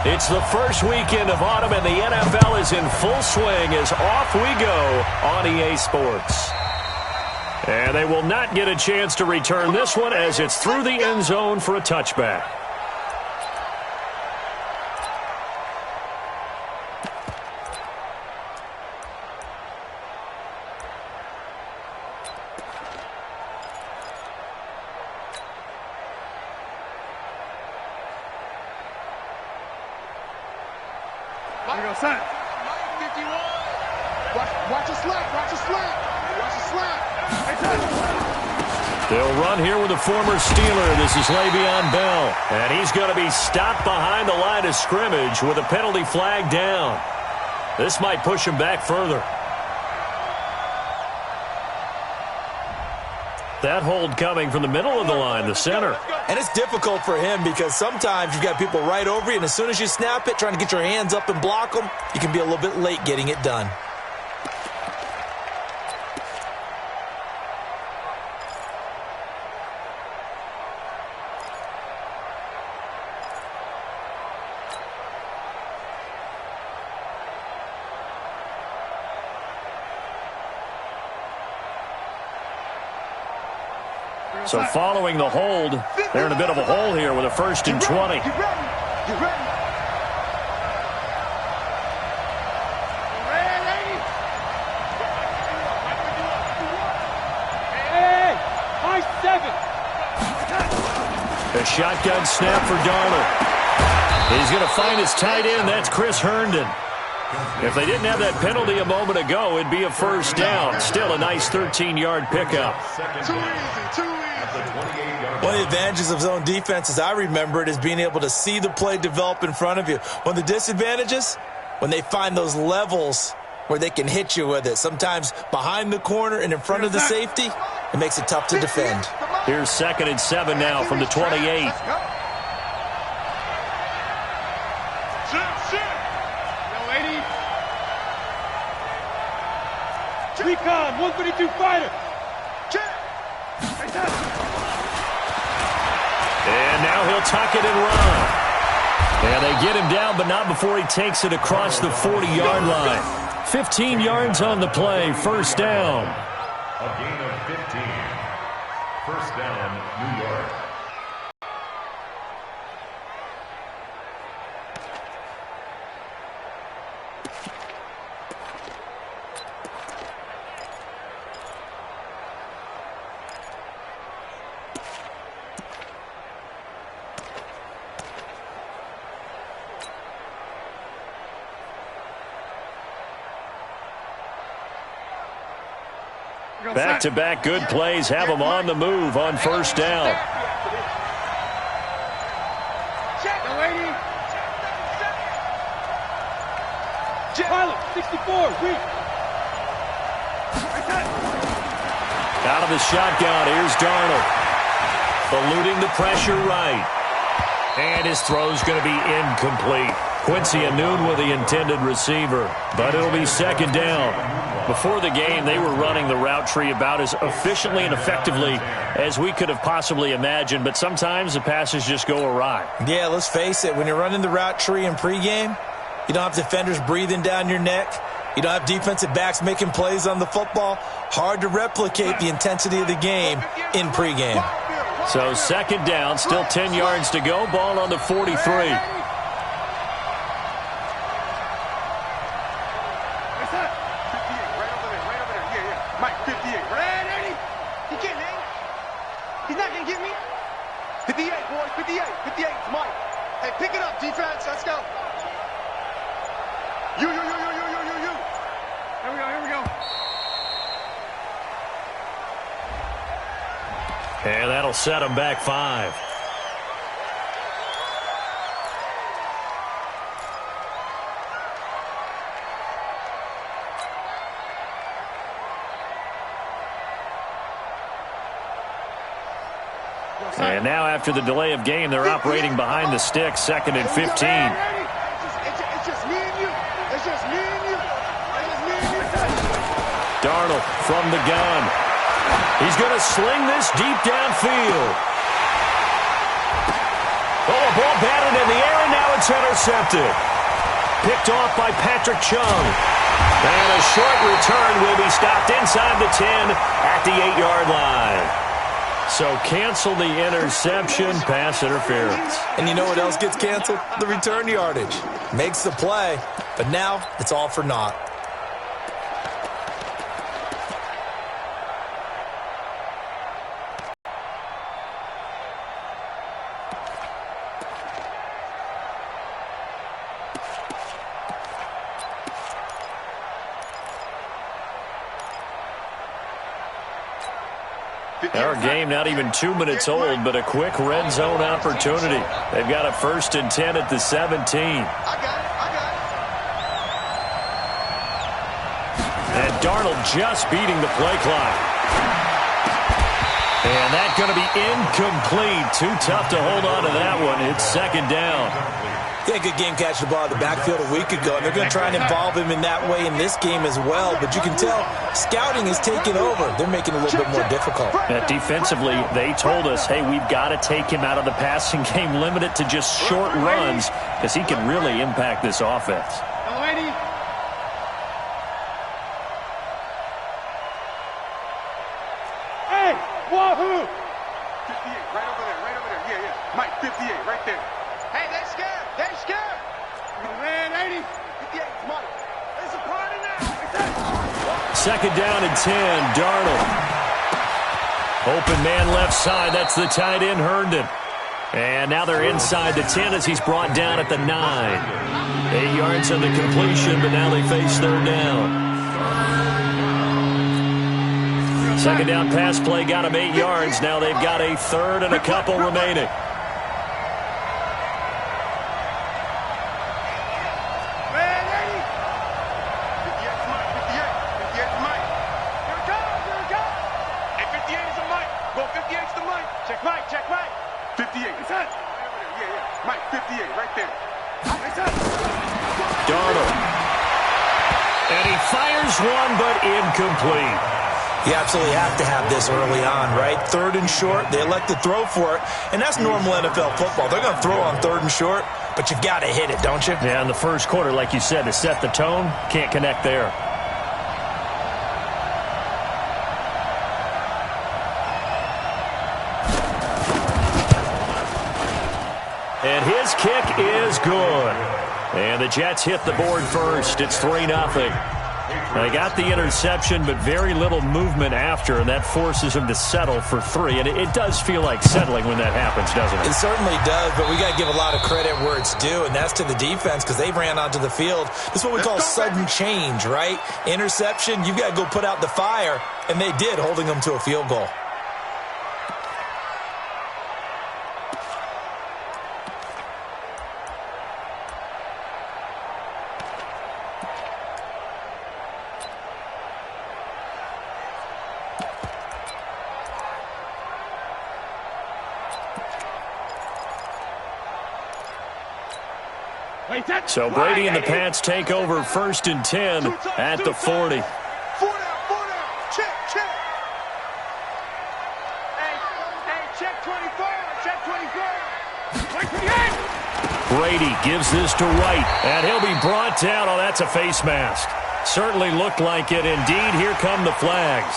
It's the first weekend of autumn, and the NFL is in full swing as off we go on EA Sports. And they will not get a chance to return this one as it's through the end zone for a touchback. Watch a slap. They'll run here with a former Steeler. This is Le'Veon Bell. And he's going to be stopped behind the line of scrimmage with a penalty flag down. This might push him back further. That hold coming from the middle of the line, the center. And it's difficult for him because sometimes you've got people right over you, and as soon as you snap it, trying to get your hands up and block them, you can be a little bit late getting it done. So following the hold, they're in a bit of a hole here with a 1st and 20. A shotgun snap for Darnold. He's going to find his tight end. That's Chris Herndon. If they didn't have that penalty a moment ago, it'd be a 1st down. Still a nice 13-yard pickup. One of the advantages of zone defense, as I remember it, is being able to see the play develop in front of you. One of the disadvantages, when they find those levels where they can hit you with it. Sometimes behind the corner and in front of the safety, it makes it tough to defend. Here's 2nd and 7 now from the 28. Recon, 132 fighter. And now he'll tuck it and run. And they get him down, but not before he takes it across the 40-yard line. 15 yards on the play, 1st down. A gain of 15. 1st down, New York. Back-to-back good plays have them on the move on 1st down. Pilot, 64, weak. Out of the shotgun, here's Darnold. Eluding the pressure right. And his throw's going to be incomplete. Quincy Anoon with the intended receiver, but it'll be 2nd down. Before the game, they were running the route tree about as efficiently and effectively as we could have possibly imagined, but sometimes the passes just go awry. Yeah, let's face it, when you're running the route tree in pregame, you don't have defenders breathing down your neck. You don't have defensive backs making plays on the football. Hard to replicate the intensity of the game in pregame. So 2nd down, still 10 yards to go, ball on the 43. He's not going to get me. 58, boys, 58, 58, Mike. Hey, pick it up, defense. Let's go. You. Here we go. And that'll set them back 5. And now after the delay of game, they're operating behind the sticks, 2nd and 15. It's just me and you. It's just me and you. Darnold from the gun. He's going to sling this deep downfield. Oh, a ball batted in the air, and now it's intercepted. Picked off by Patrick Chung. And a short return will be stopped inside the 10 at the 8-yard line. So cancel the interception, pass interference. And you know what else gets canceled? The return yardage. Makes the play, but now it's all for naught. Our game not even 2 minutes old, but a quick red zone opportunity. They've got a 1st and 10 at the 17. And Darnold just beating the play clock. And that's going to be incomplete. Too tough to hold on to that one. It's 2nd down. Yeah, good game catching the ball in the backfield a week ago, and they're going to try and involve him in that way in this game as well. But you can tell scouting is taking over. They're making it a little bit more difficult. Defensively, they told us, hey, we've got to take him out of the passing game, limit it to just short runs, because he can really impact this offense. Hey, wahoo! 58, right over there. Yeah, yeah. Mike, 58, right there. Hey, they're scared. They're scared. Man, 80. 58, Mike. There's a party now. 2nd down and 10, Darnold. Open man left side. That's the tight end, Herndon. And now they're inside the 10 as he's brought down at the 9. 8 yards on the completion, but now they face 3rd down. 2nd down pass play got him 8 yards. Now they've got a 3rd and a couple remaining. Darnold. And he fires one, but incomplete. You absolutely have to have this early on, right? 3rd and short, they elect to throw for it, and that's normal NFL football. They're going to throw on 3rd and short, but you've got to hit it, don't you? Yeah, in the first quarter, like you said, to set the tone, can't connect there. And his kick is good. And the Jets hit the board first. It's 3-0. They got the interception, but very little movement after, and that forces them to settle for 3. And it does feel like settling when that happens, doesn't it? It certainly does, but we got to give a lot of credit where it's due, and that's to the defense because they ran onto the field. This is what we call sudden change, right? Interception, you've got to go put out the fire, and they did, holding them to a field goal. So Brady and the Pats take over 1st and 10 at the 40. 4 down. Check. Hey, check 24. Check 24. Brady gives this to White, and he'll be brought down. Oh, that's a face mask. Certainly looked like it. Indeed, here come the flags.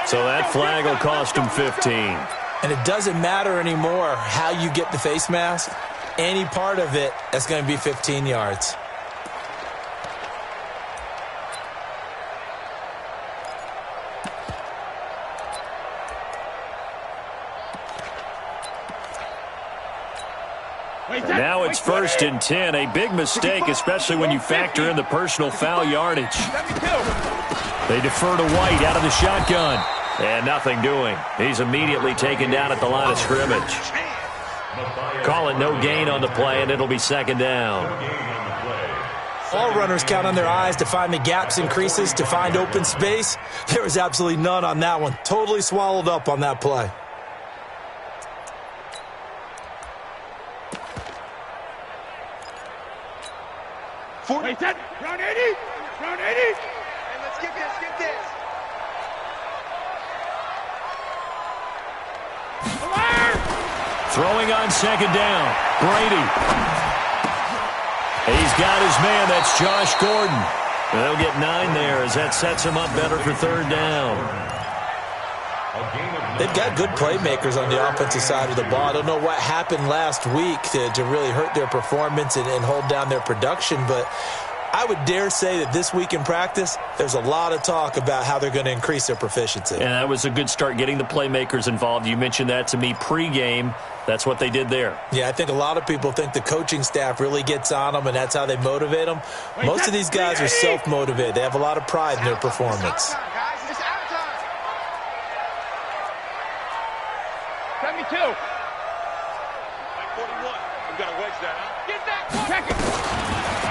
So that flag will cost him 15. And it doesn't matter anymore how you get the face mask. Any part of it, that's going to be 15 yards. And now it's 1st and 10. A big mistake, especially when you factor in the personal foul yardage. They defer to White out of the shotgun. And nothing doing. He's immediately taken down at the line of scrimmage. Call it no gain on the play, and it'll be 2nd down. All runners count on their eyes to find the gaps and creases, to find open space. There was absolutely none on that one. Totally swallowed up on that play. Round 80. Hey, let's get this. Throwing on 2nd down. Brady. He's got his man. That's Josh Gordon. They'll get 9 there as that sets him up better for third down. They've got good playmakers on the offensive side of the ball. I don't know what happened last week to really hurt their performance and hold down their production, but I would dare say that this week in practice, there's a lot of talk about how they're going to increase their proficiency. And that was a good start, getting the playmakers involved. You mentioned that to me pregame. That's what they did there. Yeah, I think a lot of people think the coaching staff really gets on them, and that's how they motivate them. Most of these guys are self-motivated. They have a lot of pride in their performance. 72. 41. We've got to wedge that. Get that. Check it.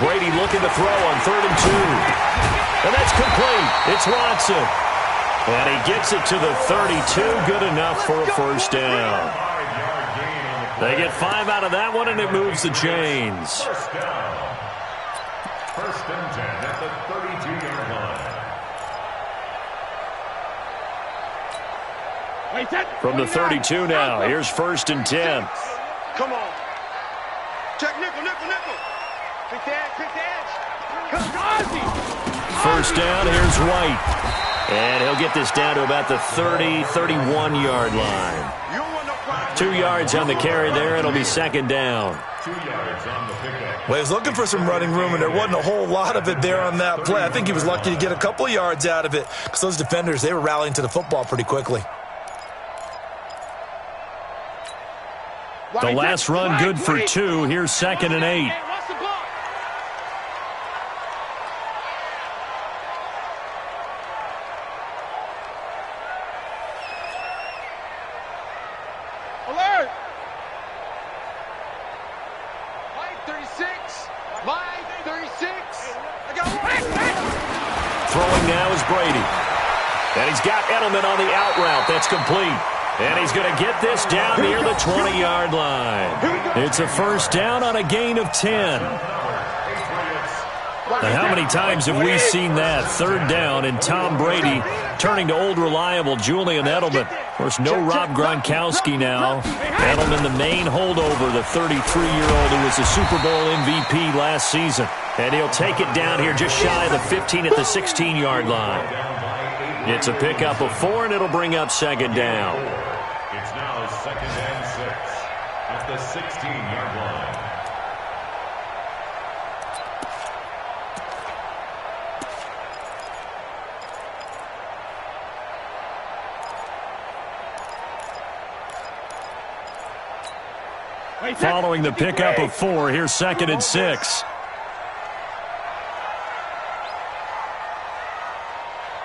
Brady looking to throw on 3rd and 2. And that's complete. It's Watson. And he gets it to the 32. Good enough for a first down. They get 5 out of that one, and it moves the chains. First down. 1st and 10 at the 32-yard line. From the 32 now, here's 1st and 10. Come on. Check nickel. Pick the edge. First down, here's White. And he'll get this down to about the 30, 31-yard line. 2 yards on the carry there. It'll be 2nd down. 2 yards on the pickup. Well, he was looking for some running room, and there wasn't a whole lot of it there on that play. I think he was lucky to get a couple of yards out of it because those defenders, they were rallying to the football pretty quickly. The last run good for 2. Here's 2nd and 8. Alert! Line 36. Line 36. I got one. Throwing now is Brady. And he's got Edelman on the out route. That's complete. And he's going to get this down near the 20-yard line. It's a first down on a gain of 10. Now, how many times have we seen that? 3rd down and Tom Brady turning to old reliable Julian Edelman. Of course, no Rob Gronkowski now. Edelman, the main holdover, the 33-year-old who was the Super Bowl MVP last season. And he'll take it down here just shy of the 15 at the 16-yard line. It's a pickup of 4, and it'll bring up 2nd down. It's now 2nd and 6 at the 16-yard line. Following the pickup of 4, here's 2nd and 6.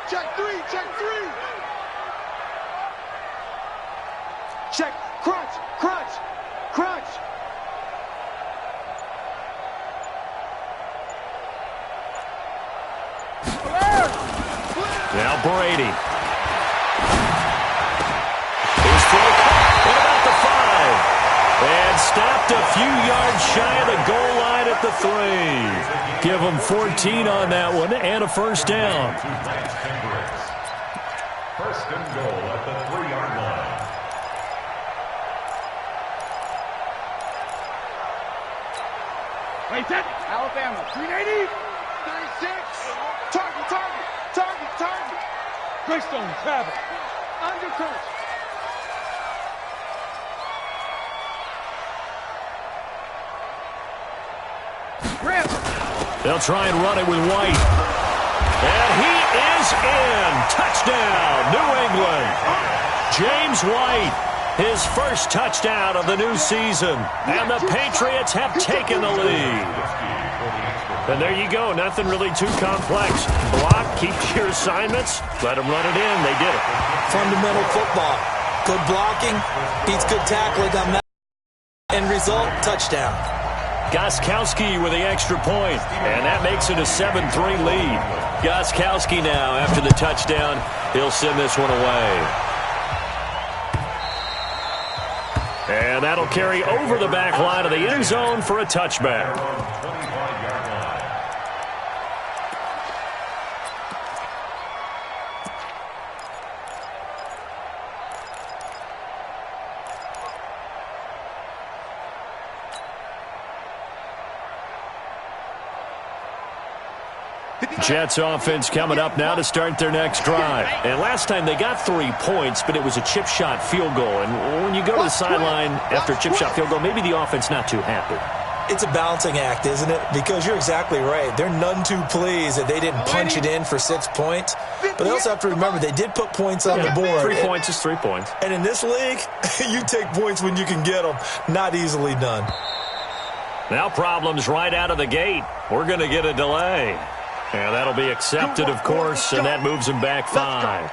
Check 3. Check. Crunch. Now Brady. His throw caught at about the 5. And stopped a few yards shy of the goal line at the 3. Give him 14 on that one and a first down. 1st and goal at the 3-yard line. Wait, that. Alabama. 380. 36. Target. Greystone, travel. Undercut. They'll try and run it with White. And he is in. Touchdown, New England. James White, his first touchdown of the new season. And the Patriots have taken the lead. And there you go. Nothing really too complex. Block, keep your assignments, let them run it in. They did it. Fundamental football. Good blocking, beats good tackling on that. End result, touchdown. Gostkowski with the extra point, and that makes it a 7-3 lead. Gostkowski now, after the touchdown, he'll send this one away. And that'll carry over the back line of the end zone for a touchback. Jets offense coming up now to start their next drive. And last time they got 3 points, but it was a chip shot field goal. And when you go to the sideline after a chip shot field goal, maybe the offense not too happy. It's a balancing act, isn't it? Because you're exactly right. They're none too pleased that they didn't punch it in for 6 points. But they also have to remember they did put points on the board. 3 points is 3 points. And in this league, you take points when you can get them. Not easily done. Now problems right out of the gate. We're going to get a delay. And that'll be accepted, of course, and that moves them back 5.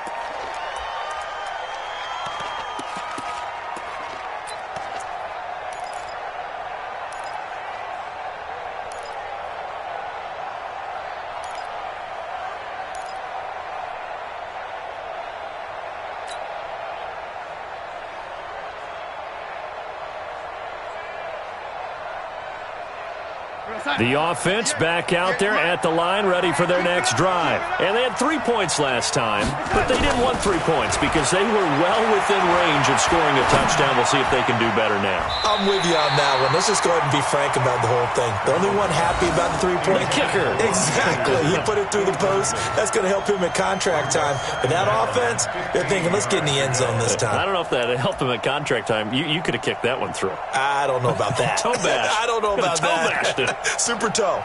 The offense back out there at the line, ready for their next drive. And they had 3 points last time, but they didn't want 3 points because they were well within range of scoring a touchdown. We'll see if they can do better now. I'm with you on that one. Let's just go ahead and be frank about the whole thing. The only one happy about the 3-point kicker. Exactly. He put it through the post. That's going to help him at contract time. But that offense, they're thinking, let's get in the end zone this time. I don't know if that helped him at contract time. You could have kicked that one through. I don't know about that. Toe bash. I don't know about that. Toe Super toe.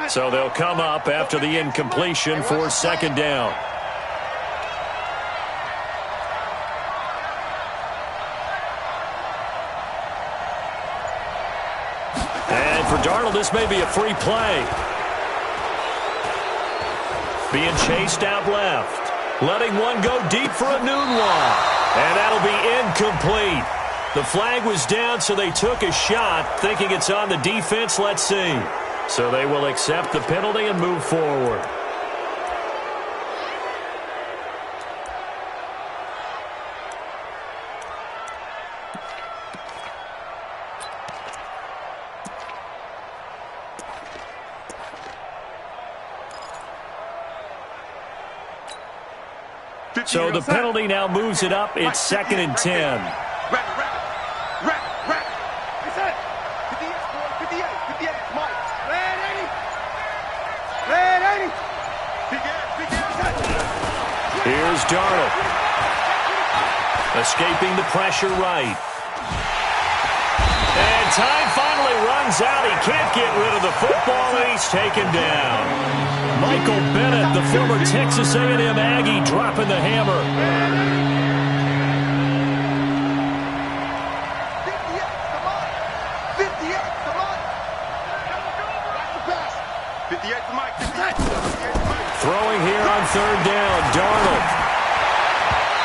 So they'll come up after the incompletion for 2nd down. And for Darnold, this may be a free play. Being chased out left. Letting one go deep for a noon one. And that'll be incomplete. The flag was down, so they took a shot, thinking it's on the defense. Let's see. So they will accept the penalty and move forward. So the penalty now moves it up. It's 2nd and 10. Here's Darnold. Escaping the pressure right. And time finally runs out. He can't get rid of the football, and he's taken down. Michael Bennett, the former Texas A&M Aggie, dropping the hammer. 58, come on. Throwing here on 3rd down, Darnold.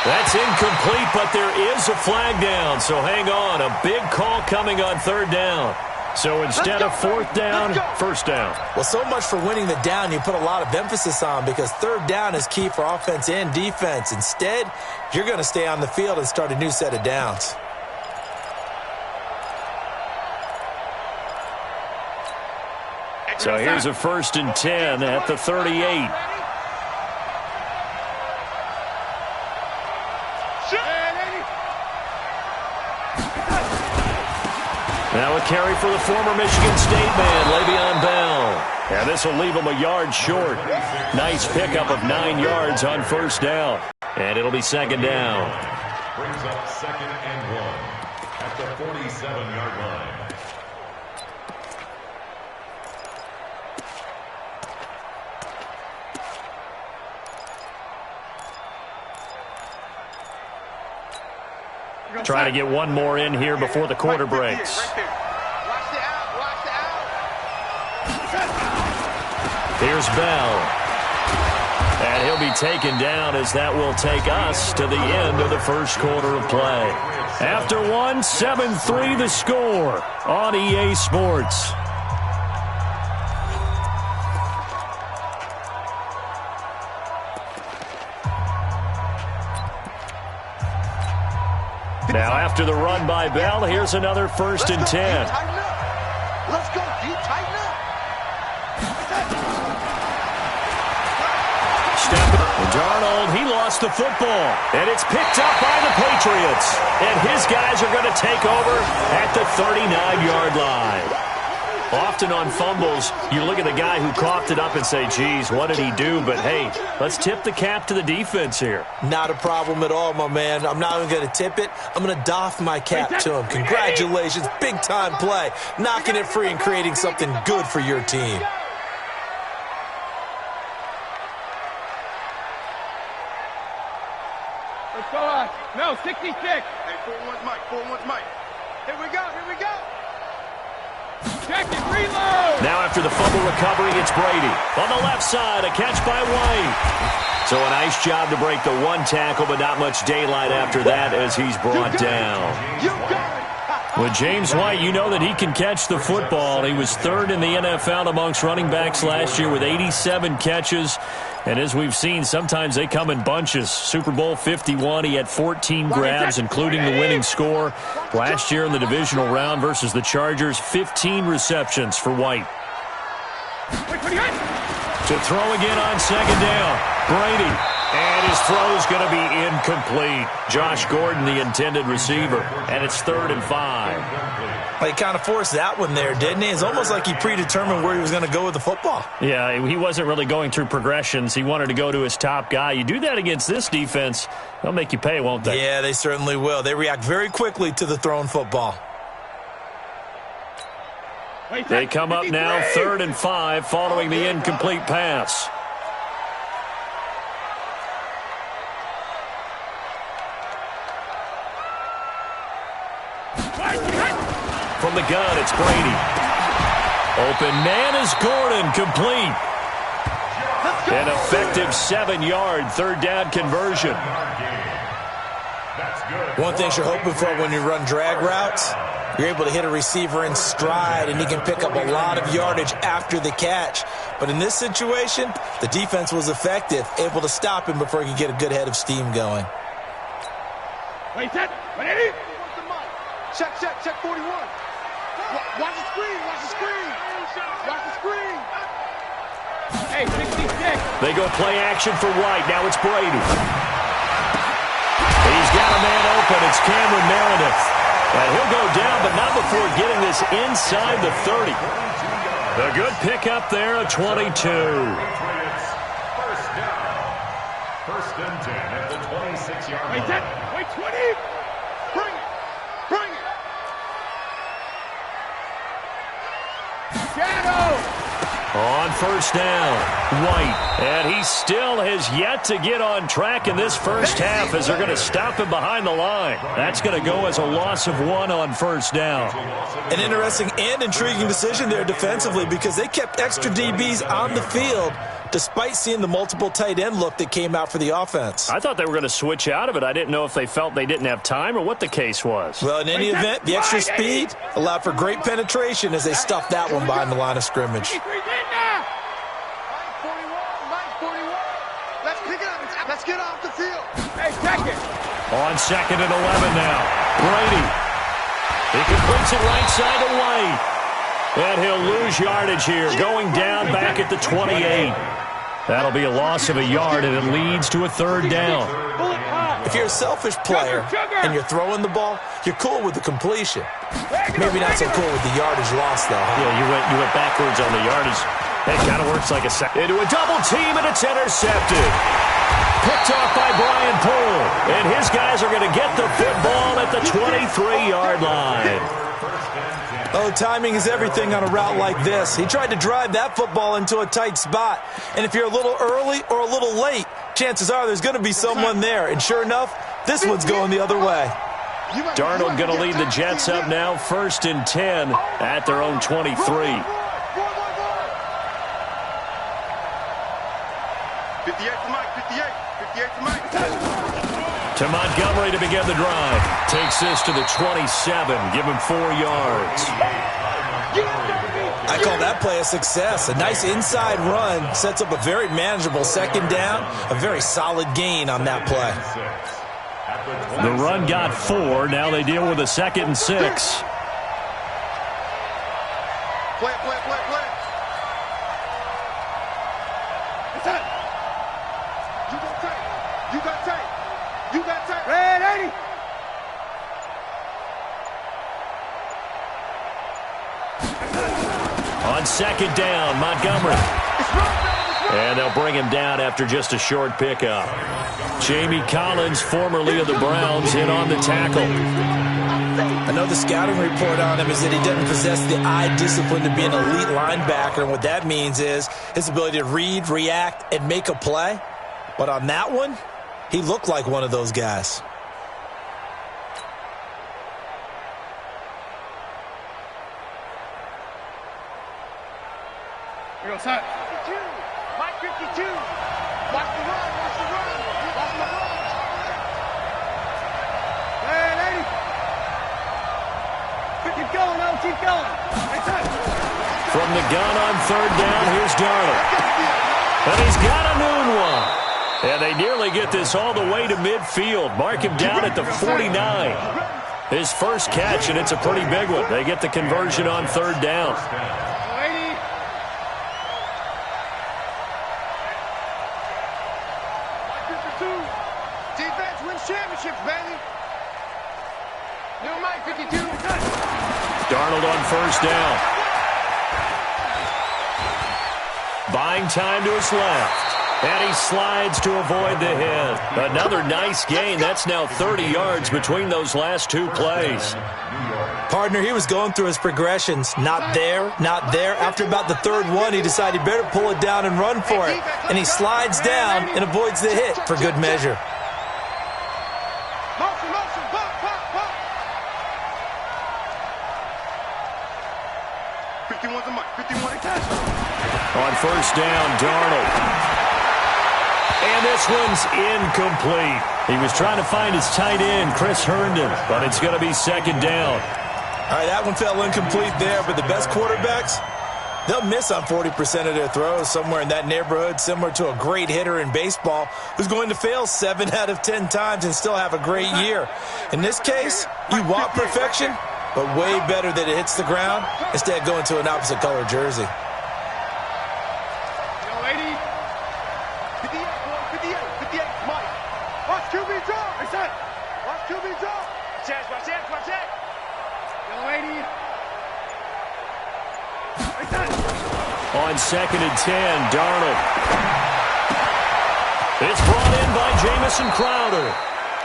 That's incomplete, but there is a flag down, so hang on. A big call coming on 3rd down. So instead of 4th down, 1st down. Well, so much for winning the down you put a lot of emphasis on because 3rd down is key for offense and defense. Instead, you're going to stay on the field and start a new set of downs. So here's a 1st and 10 at the 38. Now a carry for the former Michigan State man, Le'Veon Bell. And this will leave him a yard short. Nice pickup of 9 yards on 1st down. And it'll be 2nd down. Brings up 2nd and 1 at the 47-yard line. Try to get one more in here before the quarter breaks. Here's Bell. And he'll be taken down as that will take us to the end of the 1st quarter of play. After one, 7-3 the score on EA Sports. Now after the run by Bell, here's another 1st and 10. Let's go, you tighten up. Darnold, he lost the football, and it's picked up by the Patriots. And his guys are going to take over at the 39-yard line. Often on fumbles, you look at the guy who coughed it up and say, geez, what did he do? But, hey, let's tip the cap to the defense here. Not a problem at all, my man. I'm not even going to tip it. I'm going to doff my cap to him. Congratulations. Big-time play. Knocking it free and creating something good for your team. Let's go on. No, 66. Hey, 4-1's Mike. 4-1's Mike. Here we go. Here we go. Check it, reload! Now after the fumble recovery, it's Brady. On the left side, a catch by White. So a nice job to break the one tackle, but not much daylight after that as he's brought down. You got it! With James White, you know that he can catch the football. He was third in the NFL amongst running backs last year with 87 catches. And as we've seen, sometimes they come in bunches. Super Bowl 51, he had 14 grabs, including the winning score. Last year in the divisional round versus the Chargers, 15 receptions for White. To throw again on second down, Brady. And his throw is going to be incomplete. Josh Gordon, the intended receiver. And it's 3rd and 5. He kind of forced that one there, didn't he? It's almost like he predetermined where he was going to go with the football. Yeah, he wasn't really going through progressions. He wanted to go to his top guy. You do that against this defense, they'll make you pay, won't they? Yeah, they certainly will. They react very quickly to the thrown football. They come up now 3rd and 5 following the incomplete pass. From the gun, it's Brady. Open man is Gordon, complete. An effective 7-yard 3rd down conversion. One thing you're hoping for when you run drag routes, you're able to hit a receiver in stride, and he can pick up a lot of yardage after the catch. But in this situation, the defense was effective, able to stop him before he could get a good head of steam going. Wait, set. Ready? Check 41. Watch the screen. Watch the screen. Watch the screen. Hey, 66. They go play action for White. Now it's Brady. He's got a man open. It's Cameron Meredith. And he'll go down, but not before getting this inside the 30. A good pickup there, a 22. First and 10 at the 26-yard line. Wait, set. Wait, 20. Bring it. Bring it. Shadow. On first down, White. And he still has yet to get on track in this first half as they're going to stop him behind the line. That's going to go as a loss of 1 on first down. An interesting and intriguing decision there defensively because they kept extra DBs on the field despite seeing the multiple tight end look that came out for the offense. I thought they were going to switch out of it. I didn't know if they felt they didn't have time or what the case was. Well, in any event, the extra speed allowed for great penetration as they stuffed that one behind the line of scrimmage. Let's pick it up. Let's get off the field. Hey, check it. On 2nd and 11 now, Brady. He completes it right side to White. And he'll lose yardage here, going down back at the 28. That'll be a loss of a yard, and it leads to a 3rd down. If you're a selfish player and you're throwing the ball, you're cool with the completion. Maybe not so cool with the yardage loss, though. Huh? Yeah, you went backwards on the yardage. It kind of works like a second. Into a double team, and it's intercepted. Picked off by Brian Poole. And his guys are going to get the football at the 23-yard line. Oh, timing is everything on a route like this. He tried to drive that football into a tight spot. And if you're a little early or a little late, chances are there's going to be someone there. And sure enough, this one's going the other way. Darnold going to lead the Jets up now, 1st and 10 at their own 23. 58 to Mike, 58 to Mike. To Montgomery to begin the drive. Takes this to the 27. Give him 4 yards. I call that play a success. A nice inside run sets up a very manageable 2nd down. A very solid gain on that play. The run got 4. Now they deal with a 2nd and 6. Play. You don't touch You got time. Red 80. On second down, Montgomery. And they'll bring him down after just a short pickup. Jamie Collins, formerly of the Browns, in on the tackle. I know the scouting report on him is that he doesn't possess the eye discipline to be an elite linebacker. And what that means is his ability to read, react, and make a play. But on that one, he looked like one of those guys. Here goes Hunt. 52. Mike 52. Watch the run. Watch the run. Watch the run. Red 80. Keep going, no, keep going. From the gun on third down, here's Darnold. And he's got a noon one. And they nearly get this all the way to midfield. Mark him down at the 49. His first catch, and it's a pretty big one. They get the conversion on third down. Defense wins championships, baby. New Mike 52. Darnold on first down. Buying time to his left. And he slides to avoid the hit. Another nice gain. That's now 30 yards between those last two plays. Partner, he was going through his progressions. Not there, not there. After about the third one, he decided he better pull it down and run for it. And he slides down and avoids the hit for good measure. Motion, motion, pop, pop, pop. 51's a Mike, 51 a catch. On first down, Darnold. And this one's incomplete. He was trying to find his tight end, Chris Herndon, but it's going to be second down. All right, that one fell incomplete there, but the best quarterbacks, they'll miss on 40% of their throws, somewhere in that neighborhood, similar to a great hitter in baseball who's going to fail 7 out of 10 times and still have a great year. In this case, you want perfection, but way better that it hits the ground instead of going to an opposite color jersey. QB draw. Watch QB draw. Check, watch it, watch it. Young lady. On second and 10, Darnold. It's brought in by Jamison Crowder.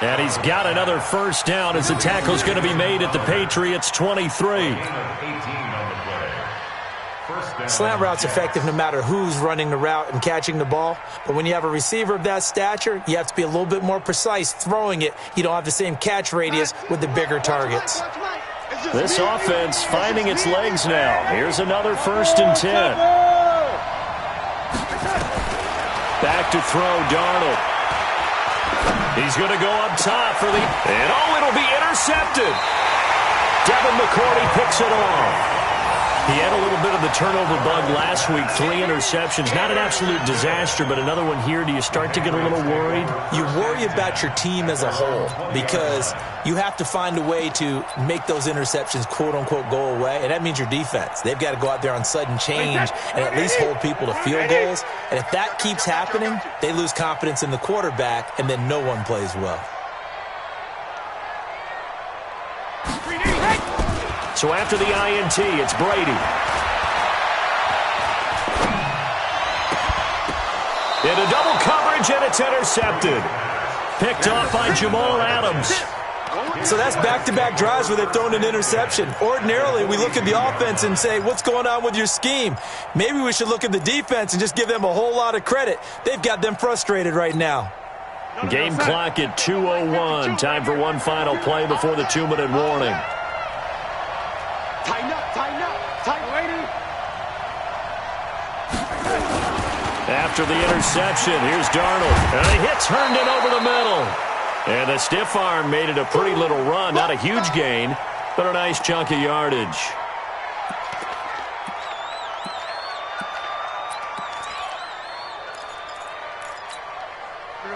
And he's got another first down as the tackle's going to be made at the Patriots' 23. Slant route's effective no matter who's running the route and catching the ball. But when you have a receiver of that stature, you have to be a little bit more precise throwing it. You don't have the same catch radius with the bigger targets. This offense finding its legs now. Here's another first and 10. Back to throw, Darnold. He's going to go up top for the... And it'll be intercepted. Devin McCourty picks it off. He had a little bit of the turnover bug last week, 3 interceptions. Not an absolute disaster, but another one here. Do you start to get a little worried? You worry about your team as a whole because you have to find a way to make those interceptions, quote-unquote, go away, and that means your defense. They've got to go out there on sudden change and at least hold people to field goals. And if that keeps happening, they lose confidence in the quarterback, and then no one plays well. So after the INT, it's Brady. Into double coverage, and it's intercepted. Picked off by Jamal Adams. So that's back-to-back drives where they've thrown an interception. Ordinarily, we look at the offense and say, what's going on with your scheme? Maybe we should look at the defense and just give them a whole lot of credit. They've got them frustrated right now. Game clock at 2:01. Time for one final play before the 2-minute warning. Tighten up, tighten up, tighten, lady. After the interception, here's Darnold. And he hits Herndon over the middle. And the stiff arm made it a pretty little run. Not a huge gain, but a nice chunk of yardage.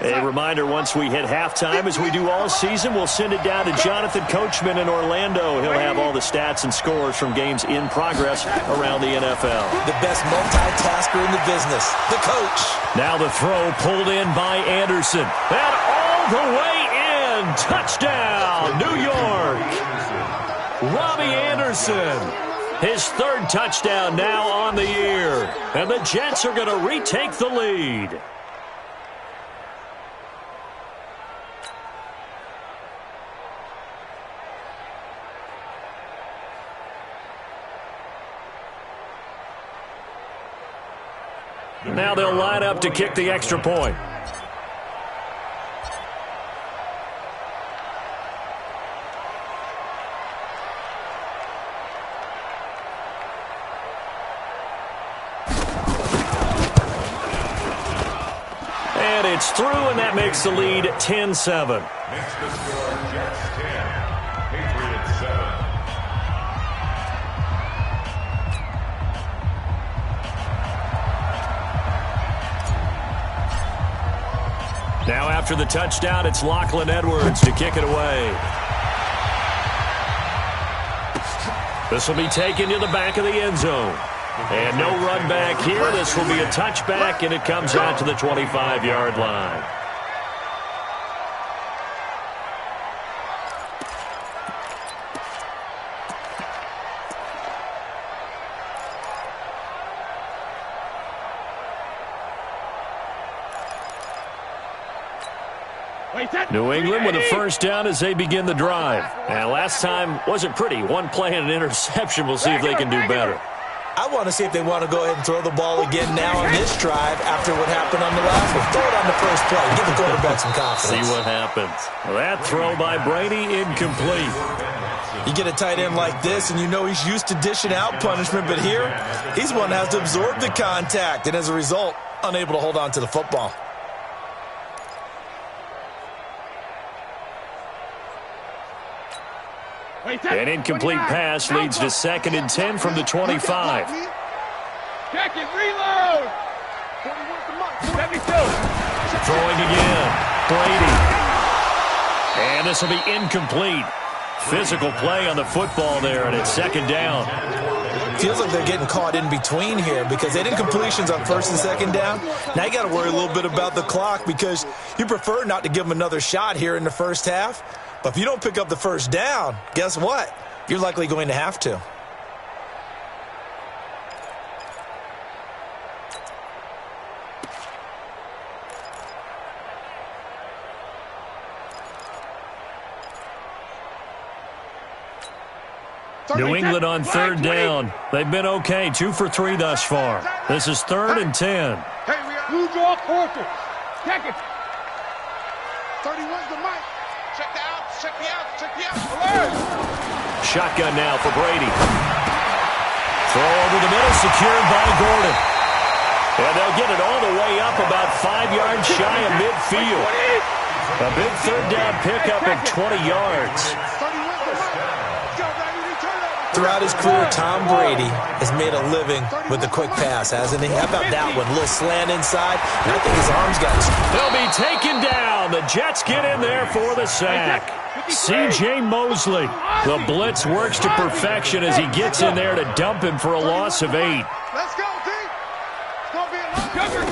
A reminder, once we hit halftime, as we do all season, we'll send it down to Jonathan Coachman in Orlando. He'll have all the stats and scores from games in progress around the NFL. The best multitasker in the business, the coach. Now the throw pulled in by Anderson. And all the way Anderson, touchdown, New York. Robbie Anderson, his third touchdown now on the year. And the Jets are going to retake the lead. Now they'll line up to kick the extra point. And it's through, and that makes the lead 10-7. Makes the score Jets 10, Patriots 7. Now after the touchdown, it's Lachlan Edwards to kick it away. This will be taken to the back of the end zone. And no run back here. This will be a touchback, and it comes out to the 25-yard line. New England with a first down as they begin the drive. And last time wasn't pretty. One play and an interception. We'll see if they can do better. I want to see if they want to go ahead and throw the ball again now on this drive after what happened on the last one. Throw it on the first play. Give the quarterback some confidence. See what happens. Well, that throw by Brady, incomplete. You get a tight end like this, and you know he's used to dishing out punishment, but here, he's one that has to absorb the contact, and as a result, unable to hold on to the football. An incomplete pass leads to 2nd and 10 from the 25. Check it, reload. Throwing again. Brady. And this will be incomplete. Physical play on the football there, and it's 2nd down. Feels like they're getting caught in between here because they did incompletions on 1st and 2nd down. Now you got to worry a little bit about the clock because you prefer not to give them another shot here in the first half. But if you don't pick up the first down, guess what? You're likely going to have to. New England on 3rd down. They've been okay, 2 for 3 thus far. This is 3rd and 10. Hey, we draw quarter. Check it. 31's the mic. Check the out. Check the out. Check the out. Alert. Shotgun now for Brady. Throw over the middle, secured by Gordon. And they'll get it all the way up about 5 yards shy of midfield. A big 3rd down pickup of 20 yards. Throughout his career, Tom Brady has made a living with the quick pass, hasn't he? How about that one? A little slant inside, and I think his arms got his... They'll be taken down. The Jets get in there for the sack. C.J. Mosley. The blitz works to perfection as he gets in there to dump him for a loss of 8. Let's go, D. It's going to be a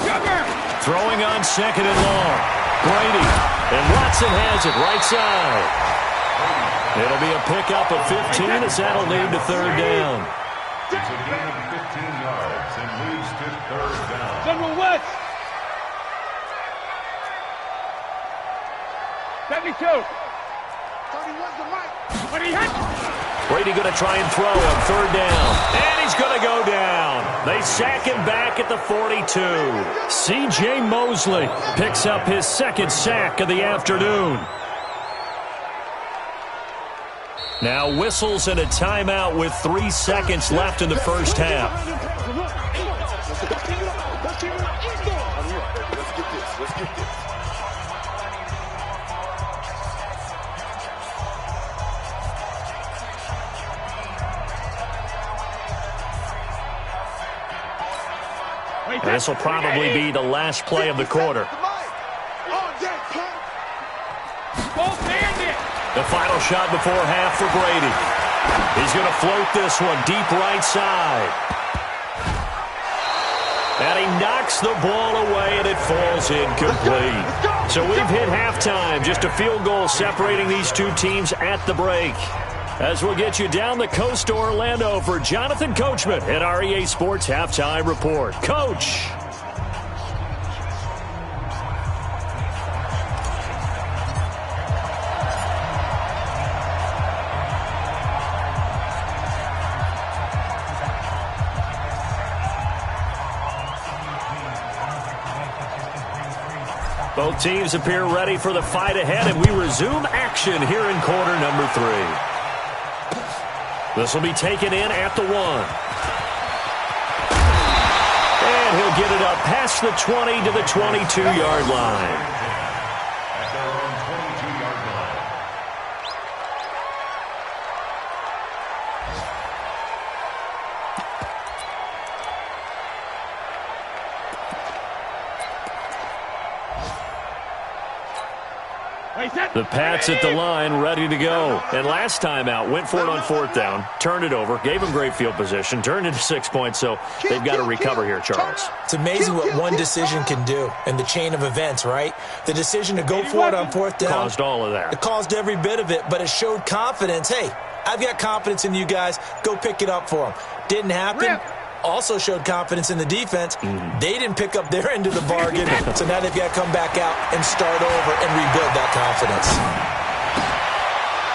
jugger. Throwing on 2nd and long. Brady. And Watson has it right side. It'll be a pickup of 15 as that'll lead to 3rd down. It's a gain of 15 yards and leads to 3rd down. General West. 72. 31's the mic. What he hit? Brady going to try and throw on 3rd down. And he's going to go down. They sack him back at the 42. C.J. Mosley picks up his 2nd sack of the afternoon. Now whistles and a timeout with 3 seconds left in the first half. And this will probably be the last play of the quarter. The final shot before half for Brady. He's going to float this one deep right side. And he knocks the ball away, and it falls incomplete. So we've hit halftime. Just a field goal separating these two teams at the break. As we'll get you down the coast to Orlando for Jonathan Coachman at our EA Sports Halftime Report. Coach. Both teams appear ready for the fight ahead, and we resume action here in quarter number 3. This will be taken in at the 1. And he'll get it up past the 20 to the 22-yard line. At their own 22-yard line. The Pats at the line, ready to go. And last time out, went for it on 4th down, turned it over, gave them great field position, turned into 6 points, so they've got to recover here, Charles. It's amazing what one decision can do in the chain of events, right? The decision to go for it on 4th down. Caused all of that. It caused every bit of it, but it showed confidence. Hey, I've got confidence in you guys. Go pick it up for them. Didn't happen. Also showed confidence in the defense. They didn't pick up their end of the bargain, so now they've got to come back out and start over and rebuild that confidence.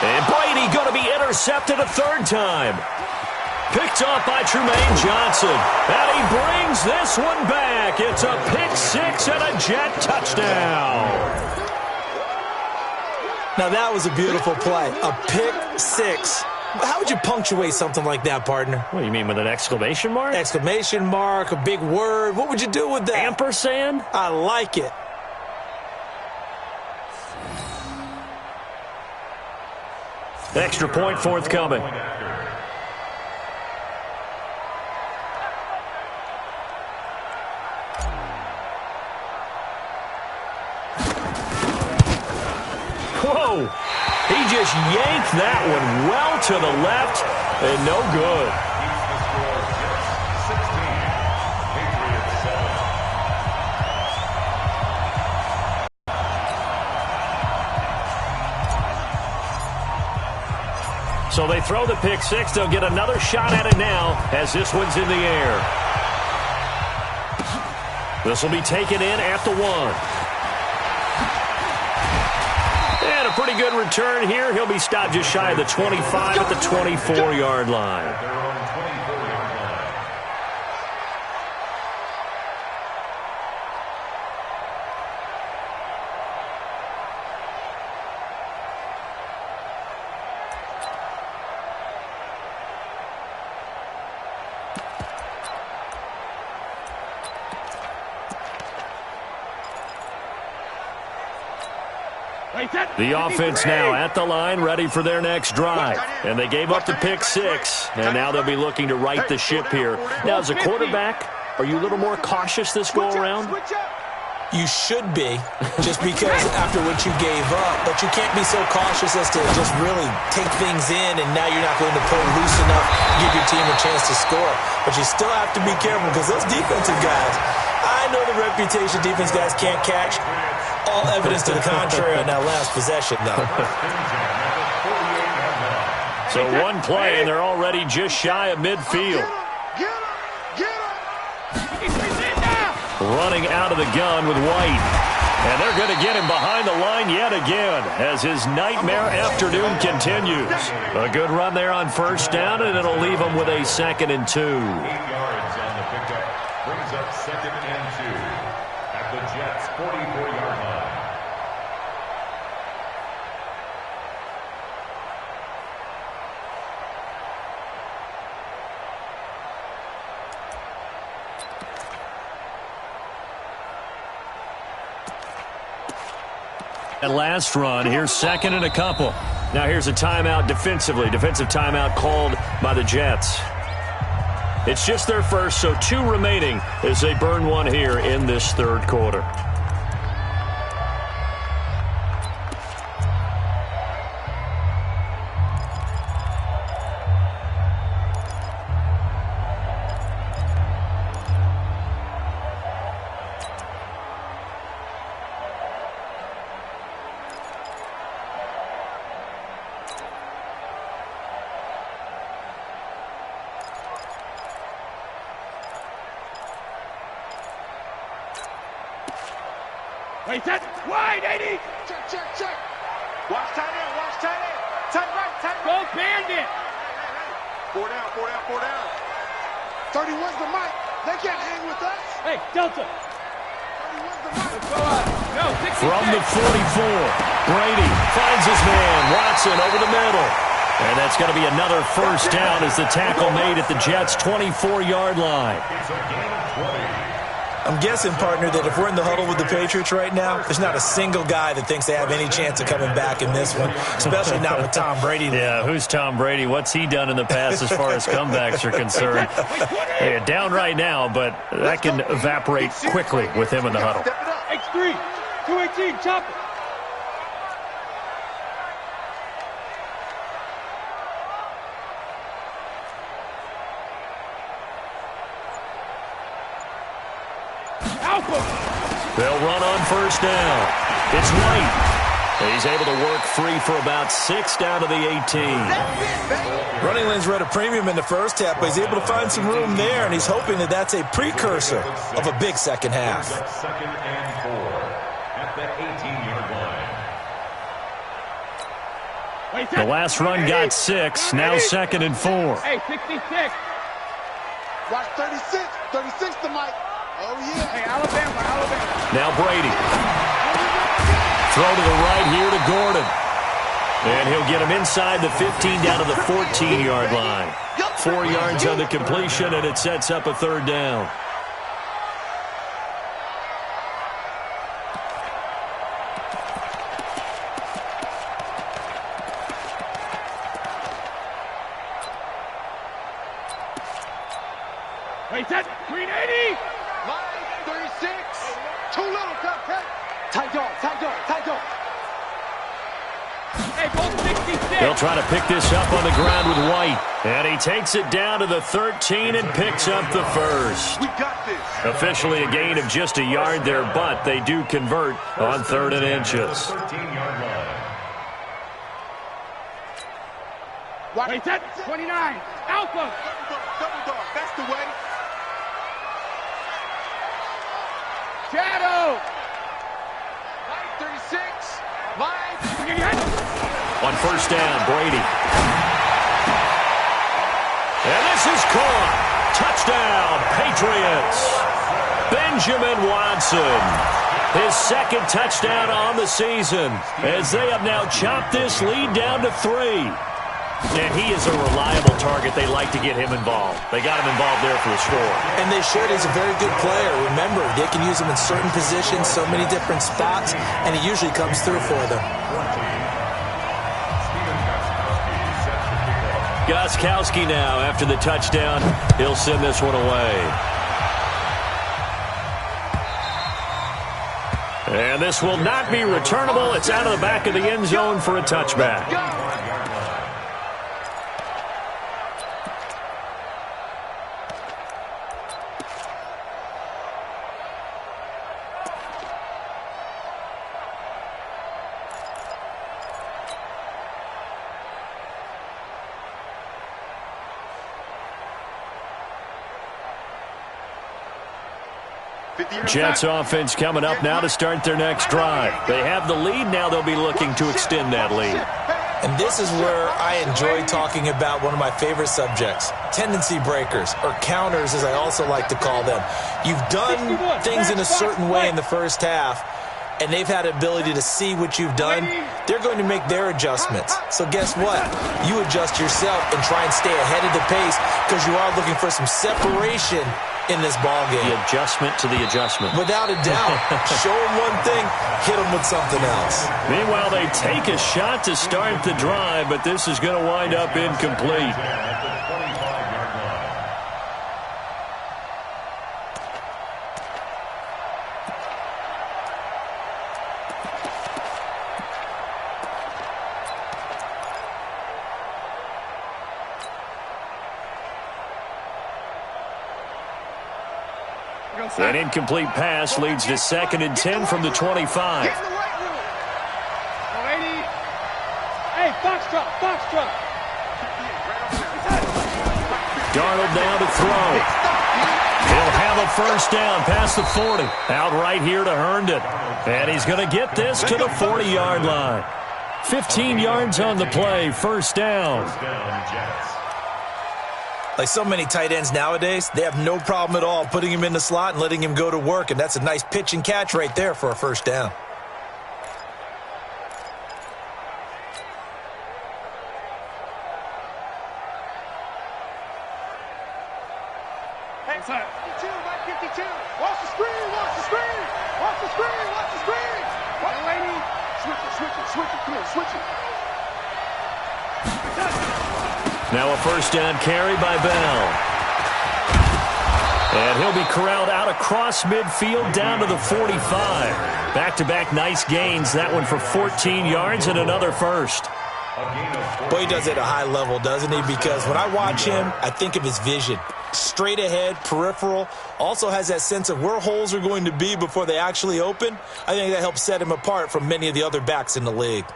And Brady going to be intercepted a 3rd time. Picked off by Trumaine Johnson. And he brings this one back. It's a pick 6 and a Jet touchdown. Now that was a beautiful play. A pick 6. How would you punctuate something like that, partner? What do you mean, with an exclamation mark? Exclamation mark, a big word. What would you do with that? Ampersand? I like it. Extra point forthcoming. Whoa! He just yanked that one well to the left, and no good. Keeps the score 6, Patriots 7. So they throw the pick 6. They'll get another shot at it now as this one's in the air. This will be taken in at the 1. And a pretty good return here. He'll be stopped just shy of the 25 at the 24-yard line. At their own 24-yard line. The offense now at the line, ready for their next drive. And they gave up the pick 6, and now they'll be looking to right the ship here. Now, as a quarterback, are you a little more cautious this go-around? You should be, just because after what you gave up. But you can't be so cautious as to just really take things in, and now you're not going to pull loose enough to give your team a chance to score. But you still have to be careful because those defensive guys, I know the reputation defense guys can't catch. All evidence to the contrary on that last possession, though. So one play, and they're already just shy of midfield. Running out of the gun with White. And they're going to get him behind the line yet again as his nightmare afternoon continues. A good run there on 1st down, and it'll leave him with a 2nd and 2. 8 yards on the pickup. Brings up 2nd and 2 at the Jets' 44-yard line. That last run, here's 2nd and a couple. Now here's a timeout defensively. Defensive timeout called by the Jets. It's just their first, so 2 remaining as they burn one here in this 3rd quarter. Wait, set. Wide, 80. Check, check, check. Watch tight end, watch tight end. Tight right, tight right. Go bandit. Four down, four down, four down. 31's the mic. They can't hang with us. Hey, Delta. 31's the mic. Let's go out. No, 66. From the 44, Brady finds his man. Watson over the middle. And that's going to be another first down as the tackle made at the Jets' 24-yard line. I'm guessing, partner, that if we're in the huddle with the Patriots right now, there's not a single guy that thinks they have any chance of coming back in this one, especially not with Tom Brady. Yeah, who's Tom Brady? What's he done in the past as far as comebacks are concerned? Hey, down right now, but that can evaporate quickly with him in the huddle. X3, 218, chop it. They'll run on first down. It's White. He's able to work free for about 6 down to the 18. Running lanes were at a premium in the first half, but he's able to find some room there, and he's hoping that that's a precursor of a big second half. Second and 4 at the 18-yard line. The last run got 6. Now second and 4. Hey, 66. Watch 36. 36 the mic. Oh, yeah. Hey, Alabama, Alabama. Now Brady. Throw to the right here to Gordon. And he'll get him inside the 15 down to the 14-yard line. 4 yards on the completion, and it sets up a third down. Wait, set. Green 80. Line 36. Too little, cut. Tight dog, tight dog, tight dog. Hey, both 66. They'll try to pick this up on the ground with White. And he takes it down to the 13 and picks up the first. We got this. Officially a gain of just a yard there, but they do convert on 3rd and inches. 13-yard line. Wait, set. 29. Alpha. Double dog. That's the way. Shadow. Line 36. Line. On first down, Brady. And this is caught. Touchdown, Patriots. Benjamin Watson. His second touchdown on the season as they have now chopped this lead down to 3. And he is a reliable target. They like to get him involved. They got him involved there for a score. And they should. He's a very good player. Remember, they can use him in certain positions, so many different spots, and he usually comes through for them. Gostkowski now after the touchdown. He'll send this one away. And this will not be returnable. It's out of the back of the end zone for a touchback. Jets offense coming up now to start their next drive. They have the lead. Now they'll be looking to extend that lead. And this is where I enjoy talking about one of my favorite subjects, tendency breakers, or counters as I also like to call them. You've done things in a certain way in the first half, and they've had the ability to see what you've done. They're going to make their adjustments. So guess what? You adjust yourself and try and stay ahead of the pace because you are looking for some separation in this ball game. The adjustment to the adjustment. Without a doubt. Show them one thing, hit them with something else. Meanwhile, they take a shot to start the drive, but this is going to wind up incomplete. An incomplete pass leads to 2nd and 10 from the 25. Hey, Foxtrot. Darnold now to throw. He'll have have a first down past the 40. Out right here to Herndon. And he's going to get this to the 40-yard line. 15 yards on the play, first down. Like so many tight ends nowadays, they have no problem at all putting him in the slot and letting him go to work, and that's a nice pitch and catch right there for a first down. Hey, 52, right 52. Watch the screen, watch the screen. Watch the screen, watch the screen. What, lady? Switch it, switch it, switch it. Come on, switch it. Now a first down carry by Bell. And he'll be corralled out across midfield down to the 45. Back-to-back nice gains. That one for 14 yards and another first. Boy, he does it at a high level, doesn't he? Because when I watch him, I think of his vision. Straight ahead, peripheral, also has that sense of where holes are going to be before they actually open. I think that helps set him apart from many of the other backs in the league.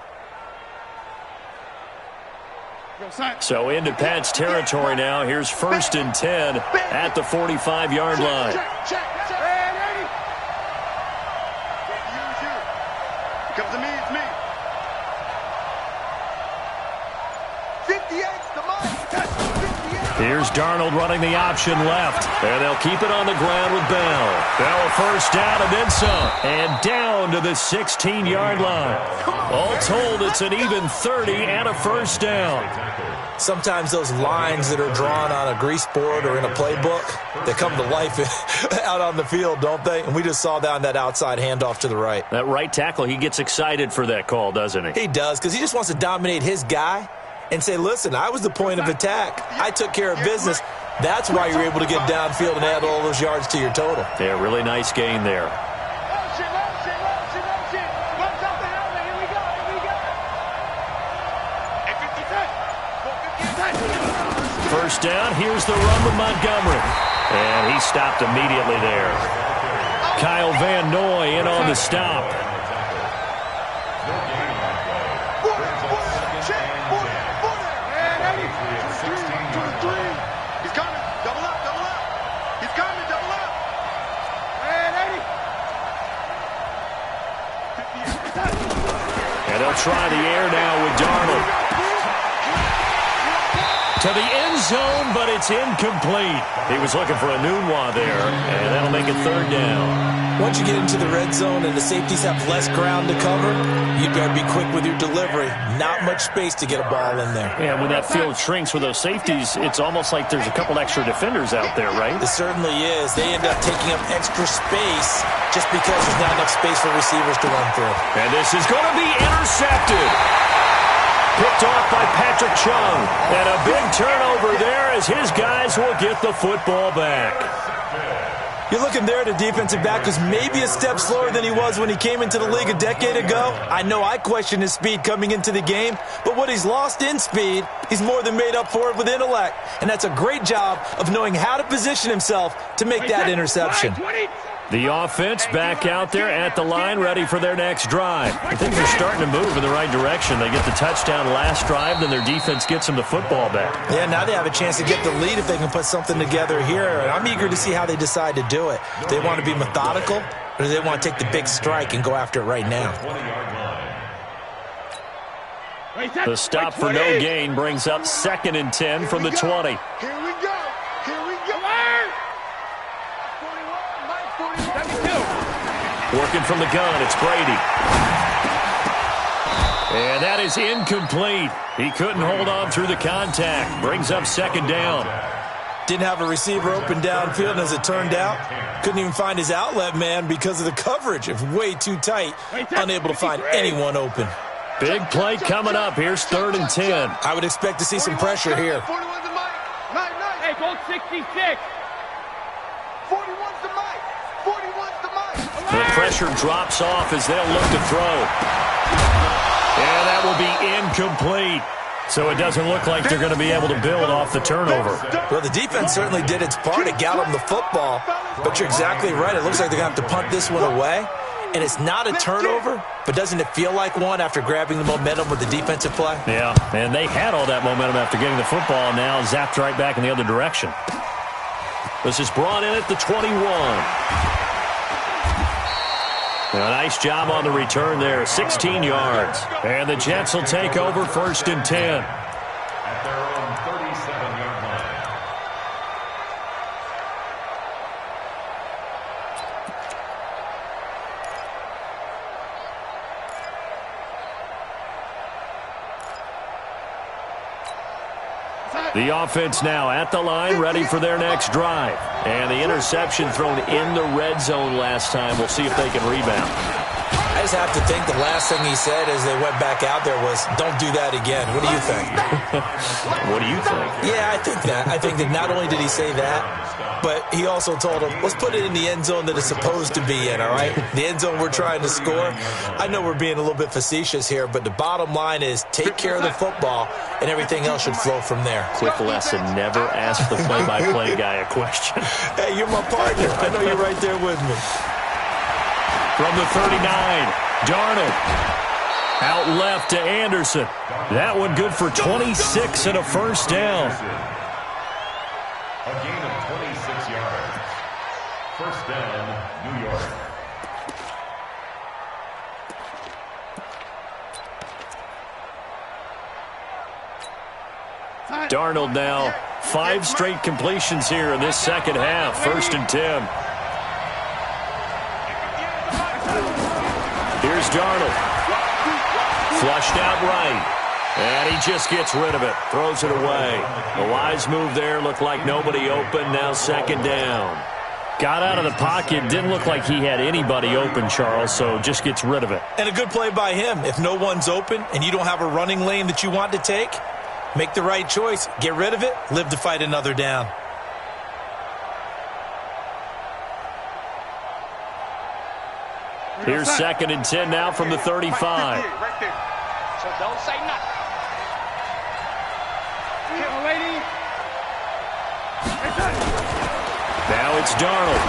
So into Pat's territory now. Here's first and 10 at the 45-yard line. Comes to me, it's me. 58's the mark. Here's Darnold running the option left. And they'll keep it on the ground with Bell. Bell a first down and then some. And down to the 16-yard line. All told, it's an even 30 and a first down. Sometimes those lines that are drawn on a grease board or in a playbook, they come to life out on the field, don't they? And we just saw down that outside handoff to the right. That right tackle, he gets excited for that call, doesn't he? He does, because he just wants to dominate his guy and say, listen, I was the point of attack. I took care of business. That's why you're able to get downfield and add all those yards to your total. Yeah, really nice gain there. First down, here's the run with Montgomery. And he stopped immediately there. Kyle Van Noy in on the stop. He's coming, double up, double up. He's coming, double up. And they'll try the air now with Darnold. To the end zone, but it's incomplete. He was looking for a Nunwa there, and that'll make it third down. Once you get into the red zone and the safeties have less ground to cover, you better be quick with your delivery. Not much space to get a ball in there. Yeah, when that field shrinks for those safeties, it's almost like there's a couple extra defenders out there, right? It certainly is. They end up taking up extra space just because there's not enough space for receivers to run through. And this is going to be intercepted. Picked off by Patrick Chung. And a big turnover there as his guys will get the football back. You're looking there at a defensive back who's maybe a step slower than he was when he came into the league a decade ago. I know I questioned his speed coming into the game, but what he's lost in speed, he's more than made up for it with intellect. And that's a great job of knowing how to position himself to make that interception. The offense back out there at the line, ready for their next drive. Things are starting to move in the right direction. They get the touchdown last drive, then their defense gets them the football back. Yeah, now they have a chance to get the lead if they can put something together here. And I'm eager to see how they decide to do it. Do they want to be methodical, or do they want to take the big strike and go after it right now? The stop for no gain brings up 2nd and 10 from the 20. Here we go. Here we go. Working from the gun, it's Brady. And that is incomplete. He couldn't hold on through the contact. Brings up 2nd down. Didn't have a receiver open downfield, and as it turned out, couldn't even find his outlet man because of the coverage. It's way too tight, unable to find anyone open. Big play coming up. Here's 3rd and 10. I would expect to see some pressure here. 41's the mic. Nice. Hey, gold 66. 41's the mic. 41's the mic. The pressure drops off as they'll look to throw. And that will be incomplete. So it doesn't look like they're going to be able to build off the turnover. Well, the defense certainly did its part to get them the football. But you're exactly right. It looks like they're going to have to punt this one away. And it's not a turnover, but doesn't it feel like one after grabbing the momentum with the defensive play? Yeah, and they had all that momentum after getting the football, and now zapped right back in the other direction. This is brought in at the 21. A nice job on the return there, 16 yards. And the Jets will take over 1st and 10. At their own 37-yard line. The offense now at the line, ready for their next drive. And the interception thrown in the red zone last time. We'll see if they can rebound. I just have to think the last thing he said as they went back out there was, don't do that again. What do you think? What do you think? Yeah, I think that. I think that not only did he say that, but he also told him, let's put it in the end zone that it's supposed to be in, all right? The end zone we're trying to score. I know we're being a little bit facetious here, but the bottom line is take care of the football, and everything else should flow from there. Quick lesson, never ask the play-by-play guy a question. Hey, you're my partner. I know you're right there with me. From the 39, Darnold. Out left to Anderson. That one good for 26 and a first down. A gain of 26 yards. First down, New York. Darnold now 5 straight completions here in this second half. 1st and 10. Here's Darnold. Flushed out right. And he just gets rid of it. Throws it away. A wise move there. Looked like nobody open. Now 2nd down. Got out of the pocket. Didn't look like he had anybody open, Charles, so just gets rid of it. And a good play by him. If no one's open and you don't have a running lane that you want to take, make the right choice. Get rid of it. Live to fight another down. Here's 2nd and 10 now from the 35. So don't say nothing. Now it's Darnold.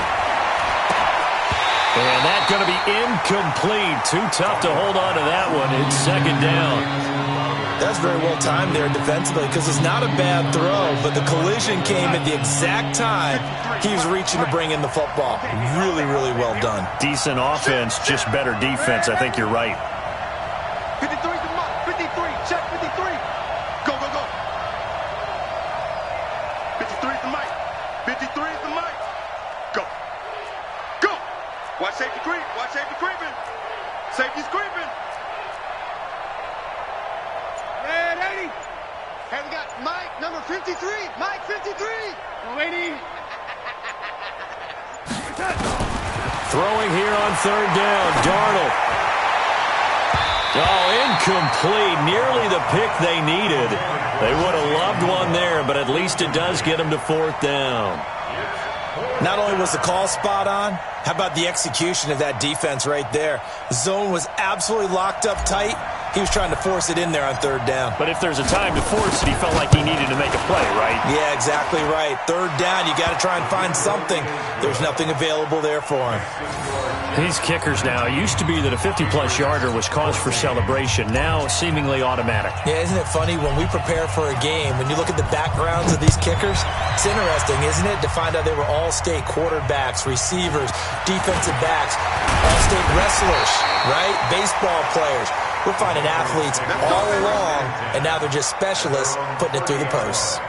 And that's going to be incomplete. Too tough to hold on to that one. It's 2nd down. That's very well timed there defensively because it's not a bad throw, but the collision came at the exact time he was reaching to bring in the football. Really, really well done. Decent offense, just better defense. I think you're right. 53 to Mike. 53. Check 53. Go, go, go. 53 to Mike. 53 to Mike. Go. Go. Watch safety creep. Watch safety creeping. Safety's creeping. Red 80. Hey, we got Mike, number 53. Mike, 53. Go 80. Throwing here on 3rd down. Darnold. Oh, incomplete. Nearly the pick they needed. They would have loved one there, but at least it does get them to 4th down. Not only was the call spot on, how about the execution of that defense right there? The zone was absolutely locked up tight. He was trying to force it in there on 3rd down. But if there's a time to force it, he felt like he needed to make a play, right? Yeah, exactly right. 3rd down, you got to try and find something. There's nothing available there for him. These kickers now, it used to be that a 50-plus yarder was cause for celebration. Now, seemingly automatic. Yeah, isn't it funny when we prepare for a game, when you look at the backgrounds of these kickers, it's interesting, isn't it, to find out they were all-state quarterbacks, receivers, defensive backs, all-state wrestlers, right? Baseball players. We're finding athletes all along, and now they're just specialists putting it through the posts.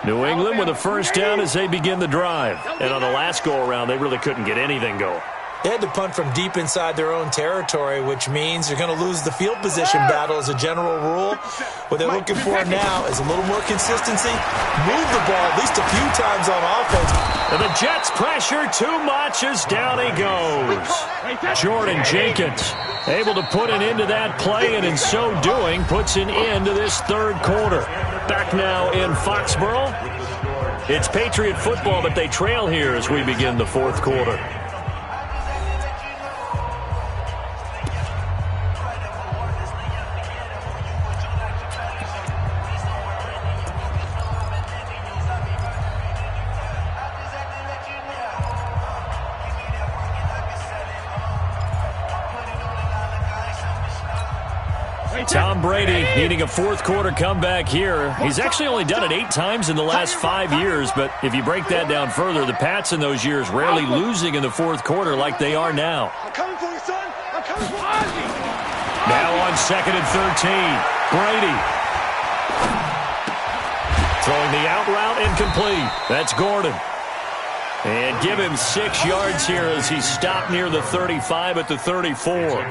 New England with a first down as they begin the drive. And on the last go-around, they really couldn't get anything going. They had to punt from deep inside their own territory, which means they're going to lose the field position battle as a general rule. What they're looking for now is a little more consistency, move the ball at least a few times on offense. And the Jets pressure too much as down he goes. Jordan Jenkins able to put an end to that play, and in so doing puts an end to this 3rd quarter. Back now in Foxborough. It's Patriot football, but they trail here as we begin the 4th quarter. Tom Brady needing a fourth-quarter comeback here. He's actually only done it 8 times in the last 5 years, but if you break that down further, the Pats in those years rarely losing in the fourth quarter like they are now. I'm coming for you, son. I'm coming for you. Now on 2nd and 13, Brady. Throwing the out route incomplete. That's Gordon. And give him 6 yards here as he stopped near the 35 at the 34.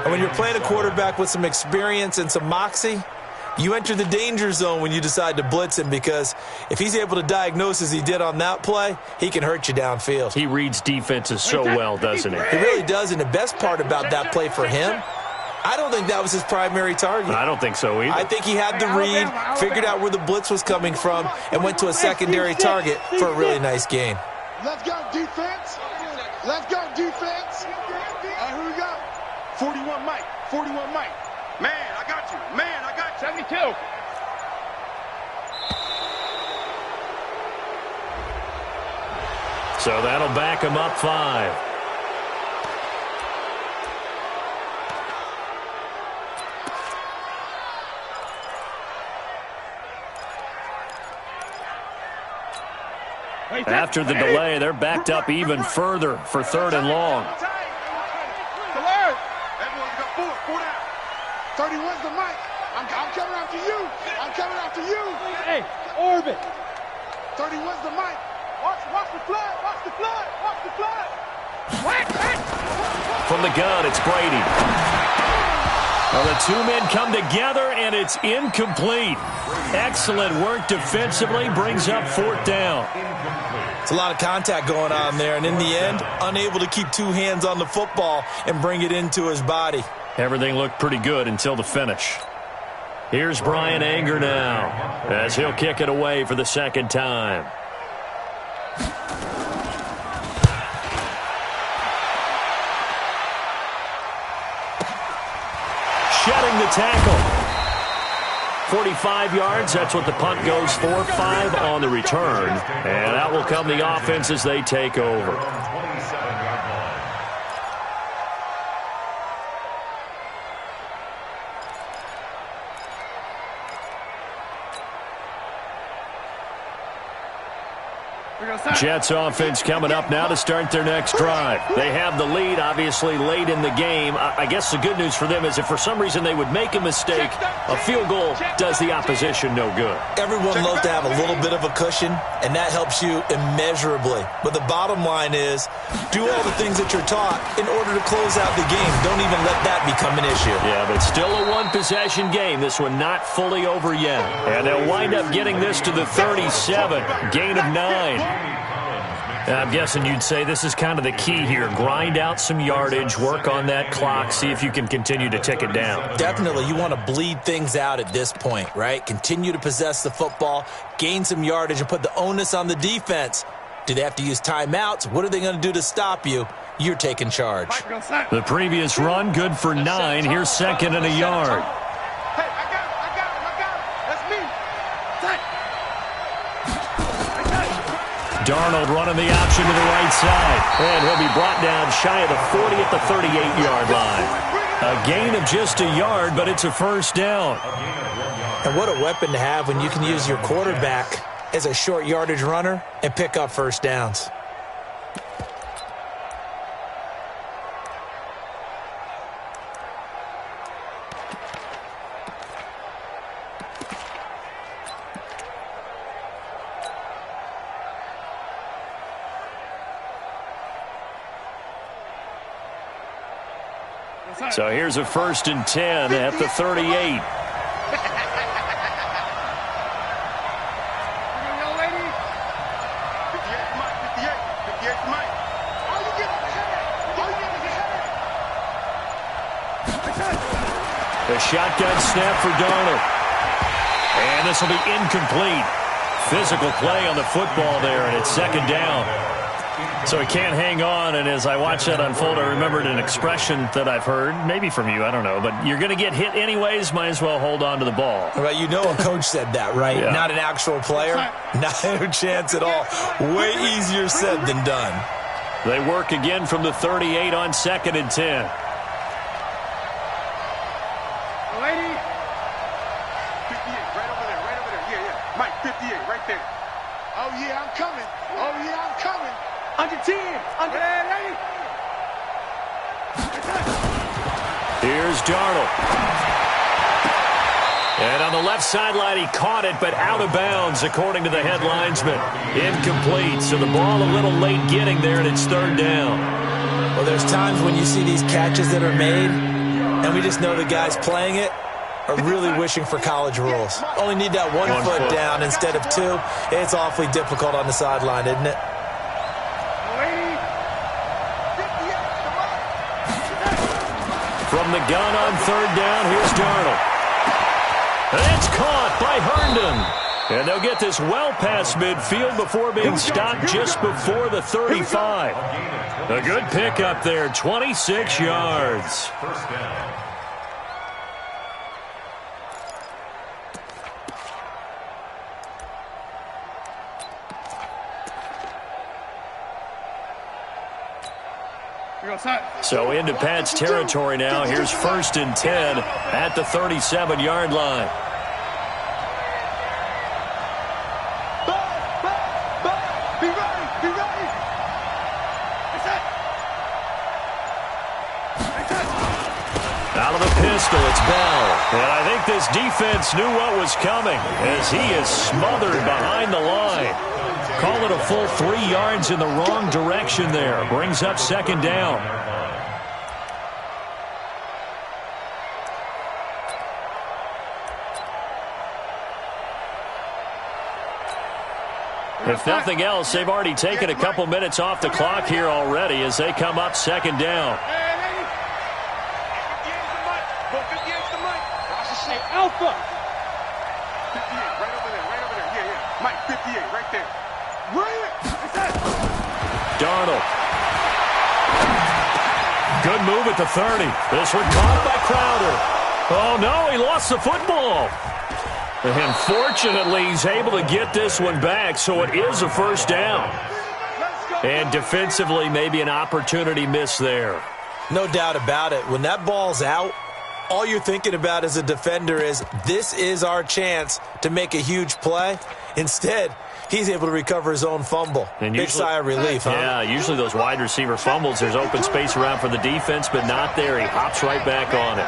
And when you're playing a quarterback with some experience and some moxie, you enter the danger zone when you decide to blitz him, because if he's able to diagnose as he did on that play, he can hurt you downfield. He reads defenses so well, doesn't he? He really does, and the best part about that play for him, I don't think that was his primary target. I don't think so either. I think he had the read, figured out where the blitz was coming from, and went to a secondary target for a really nice gain. Let's go, defense. Let's go, defense. Who we got? 41 Mike. 41 Mike. Man, I got you. Man, I got you. 72. So that'll back him up 5. After the delay, they're backed up even further for 3rd and long. 31's the mic. I'm coming after you. I'm coming after you. Hey, orbit. 31's the mic. Watch the flood. Watch the flood. Watch the flood. From the gun, it's Brady. Well, the 2 men come together, and it's incomplete. Excellent work defensively, brings up 4th down. It's a lot of contact going on there, and in the end, unable to keep 2 hands on the football and bring it into his body. Everything looked pretty good until the finish. Here's Brian Anger now, as he'll kick it away for the 2nd time. Shedding the tackle. 45 yards, that's what the punt goes for. 5 on the return. And out will come the offense as they take over. Jets offense coming up now to start their next drive. They have the lead, obviously, late in the game. I guess the good news for them is if for some reason they would make a mistake, a field goal does the opposition no good. Everyone loves to have a little bit of a cushion, and that helps you immeasurably. But the bottom line is, do all the things that you're taught in order to close out the game. Don't even let that become an issue. Yeah, but still a one-possession game. This one not fully over yet. And they'll wind up getting this to the 37. Gain of 9. I'm guessing you'd say this is kind of the key here. Grind out some yardage, work on that clock, see if you can continue to tick it down. Definitely. You want to bleed things out at this point, right? Continue to possess the football, gain some yardage, and put the onus on the defense. Do they have to use timeouts? What are they going to do to stop you? You're taking charge. The previous run, good for 9. Here's 2nd and a yard. Hey, I got him. That's me. Darnold running the option to the right side. And he'll be brought down shy of the 40 at the 38-yard line. A gain of just a yard, but it's a 1st down. And what a weapon to have when you can use your quarterback as a short yardage runner and pick up 1st downs. So here's a 1st and 10 at the 38. The shotgun snap for Darnold. And this will be incomplete. Physical play on the football there, and it's 2nd down. So he can't hang on, and as I watch that unfold, I remembered an expression that I've heard, maybe from you, I don't know, but you're going to get hit anyways, might as well hold on to the ball. Right, you know a coach said that, right? Yeah. Not an actual player. Not a chance at all. Way easier said than done. They work again from the 38 on 2nd and 10. lady. 58, right over there, right over there. Yeah, yeah. Mike, 58, right there. Oh, yeah, I'm coming. Oh, yeah, I'm coming. Under 10. Under. Yeah, lady. Here's Darnold. And on the left sideline, he caught it, but out of bounds, according to the head linesman. Incomplete, so the ball a little late getting there, and it's third down. Well, there's times when you see these catches that are made, and we just know the guys playing it are really wishing for college rules. Only need that one foot down instead of two. It's awfully difficult on the sideline, isn't it? From the gun on third down, here's Darnold. It's caught by Herndon. And they'll get this well past midfield before being stopped just before the 35. A good pickup there, 26 yards. First down. So into Pat's territory now. Here's 1st and 10 at the 37-yard line. Be ready, be ready. Out of the pistol, it's Bell. And I think this defense knew what was coming as he is smothered behind the line. Call it a full 3 yards in the wrong direction there. Brings up second down. If nothing else, they've already taken a couple minutes off the clock here already as they come up second down. Alpha. 58, right over there, right over there. Yeah, yeah. Mike, 58, right there. Darnold. Good move at the 30. This one caught by Crowder. Oh, no, he lost the football. And fortunately, he's able to get this one back, so it is a first down. And defensively, maybe an opportunity miss there. No doubt about it. When that ball's out, all you're thinking about as a defender is, this is our chance to make a huge play. Instead, he's able to recover his own fumble. And big sigh of relief, huh? Yeah, usually those wide receiver fumbles, there's open space around for the defense, but not there. He hops right back on it.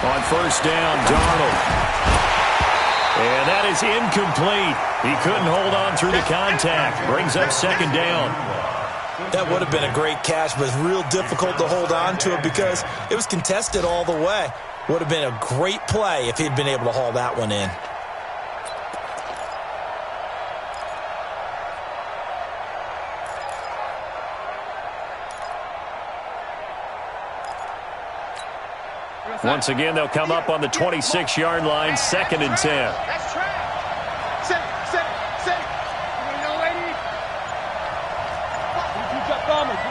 On first down, Darnold. And that is incomplete. He couldn't hold on through the contact. Brings up second down. That would have been a great catch, but it's real difficult to hold on to it because it was contested all the way. Would have been a great play if he'd been able to haul that one in. Once again, they'll come up on the 26-yard line, 2nd and 10. That's track. Sit. No lady.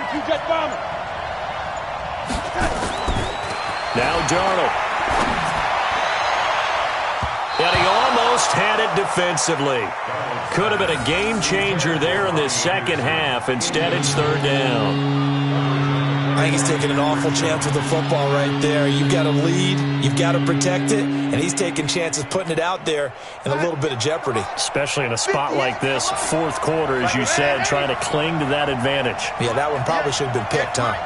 Two-jet bomber. Now Darnold. And he almost had it defensively. Could have been a game changer there in this second half. Instead, it's third down. I think he's taking an awful chance with the football right there. You've got to lead, you've got to protect it, and he's taking chances putting it out there in a little bit of jeopardy. Especially in a spot like this, fourth quarter, as you said, trying to cling to that advantage. Yeah, that one probably should have been picked, huh?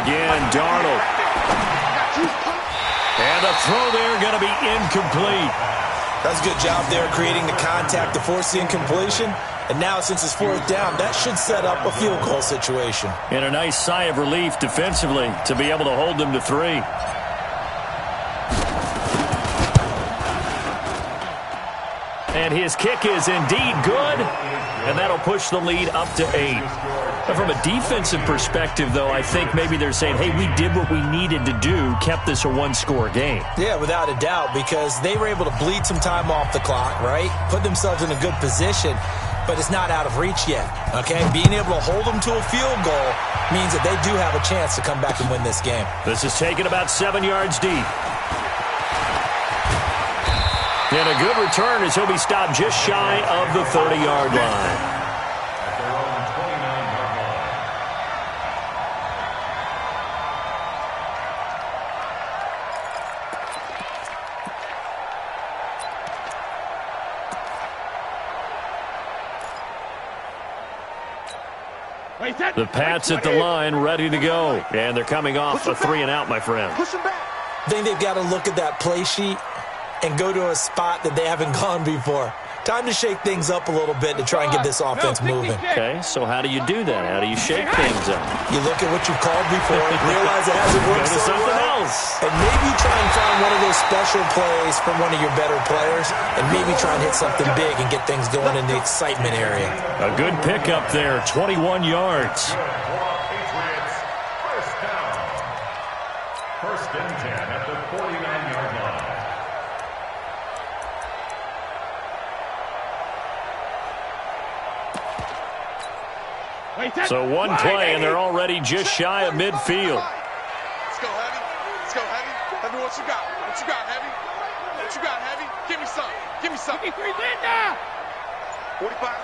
Again, Darnold. And the throw there going to be incomplete. That's a good job there creating the contact to force the incompletion. And now, since it's fourth down, that should set up a field goal situation. And a nice sigh of relief defensively to be able to hold them to 3. And his kick is indeed good. And that'll push the lead up to 8. But from a defensive perspective, though, I think maybe they're saying, hey, we did what we needed to do, kept this a one-score game. Yeah, without a doubt, because they were able to bleed some time off the clock, right? Put themselves in a good position, but it's not out of reach yet, okay? Being able to hold them to a field goal means that they do have a chance to come back and win this game. This is taken about 7 yards deep. And a good return as he'll be stopped just shy of the 30-yard line. The Pats at the line, ready to go. And they're coming off a 3-and-out, my friend. Push him back. I think they've got to look at that play sheet and go to a spot that they haven't gone before. Time to shake things up a little bit to try and get this offense moving. Okay, so how do you do that? How do you shake things up? You look at what you've called before, realize it hasn't worked Go to so something well, else. and maybe try and find one of those special plays from one of your better players, and maybe try and hit something big and get things going in the excitement area. A good pickup there, 21 yards. Patriots, first down. First and 10 at the 49-yard line. So one play, and they're already just shy of midfield. Let's go, Heavy. Let's go, Heavy. Heavy, what you got? What you got, Heavy? What you got, Heavy? Give me some. Give me some. 45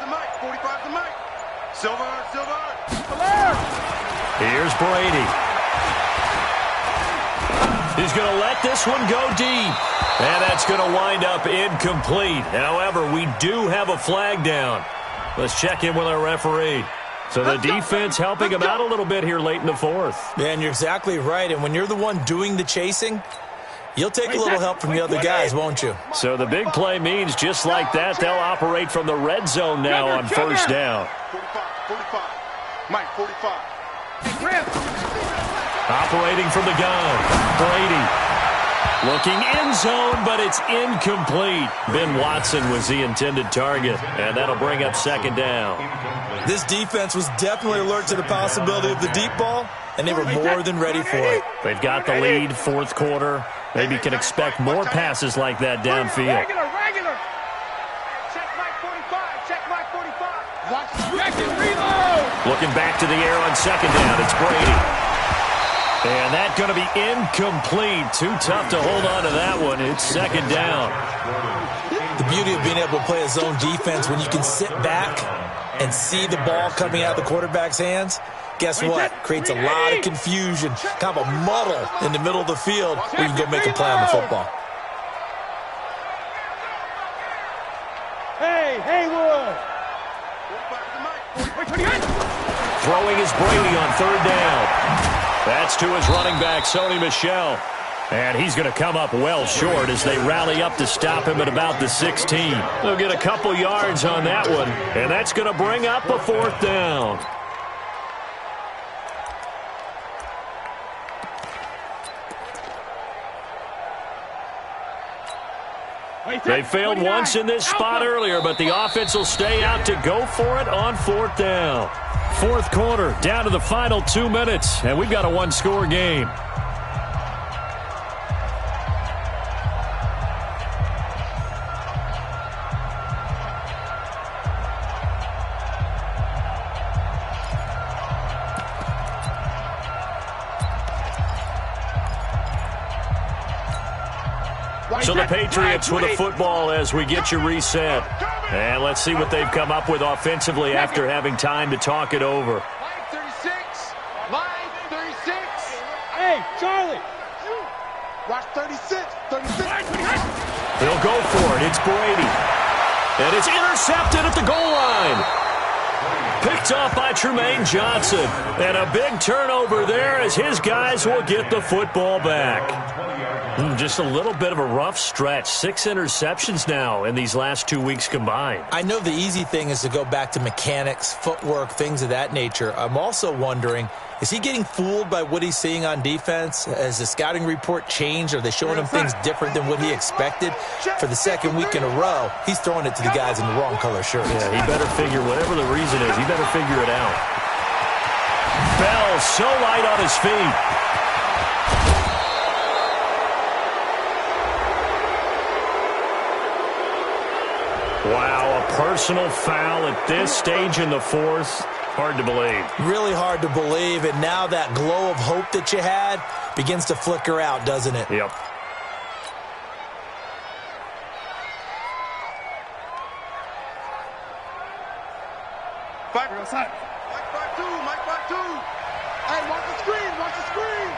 the mic. 45 the mic. Silver. Here's Brady. He's going to let this one go deep. And that's going to wind up incomplete. However, we do have a flag down. Let's check in with our referee. So the defense helping him out a little bit here late in the fourth. Yeah, and you're exactly right. And when you're the one doing the chasing, you'll take a little help from the other guys, won't you? So the big play means just like that, they'll operate from the red zone now on first down. 45. Mike, 45. Operating from the gun, Brady. Looking end zone, but it's incomplete. Ben Watson was the intended target, and that'll bring up second down. This defense was definitely alert to the possibility of the deep ball, and they were more than ready for it. They've got the lead, fourth quarter. Maybe can expect more passes like that downfield. Regular. Check Mike 45. Check Mike 45. Watch and reload. Looking back to the air on second down, it's Brady. And that's going to be incomplete. Too tough to hold on to that one. It's second down. The beauty of being able to play a zone defense when you can sit back and see the ball coming out of the quarterback's hands, guess what? Creates a lot of confusion, kind of a muddle in the middle of the field where you can go make a play on the football. Hey, Haywood. Throwing is Brady on third down. That's to his running back, Sony Michel. And he's going to come up well short as they rally up to stop him at about the 16. They'll get a couple yards on that one, and that's going to bring up a fourth down. They failed once in this spot earlier, but the offense will stay out to go for it on fourth down. Fourth quarter, down to the final 2 minutes, and we've got a one-score game. So the Patriots with a football as we get you reset. And let's see what they've come up with offensively after having time to talk it over. Line 36. Line 36. Hey, Charlie. Watch 36. 36. They'll go for it. It's Brady. And it's intercepted at the goal line. Picked off by Tremaine Johnson. And a big turnover there as his guys will get the football back. Just a little bit of a rough stretch. 6 interceptions now in these last 2 weeks combined. I know the easy thing is to go back to mechanics, footwork, things of that nature. I'm also wondering, is he getting fooled by what he's seeing on defense? Has the scouting report changed? Are they showing him things different than what he expected? For the second week in a row, he's throwing it to the guys in the wrong color shirts. Yeah, he better figure, whatever the reason is, he better figure it out. Bell so light on his feet. Wow, a personal foul at this stage in the fourth. Hard to believe. Really hard to believe, and now that glow of hope that you had begins to flicker out, doesn't it? Yep. Mike by two, Mike by two. Hey, watch the screen, watch the screen.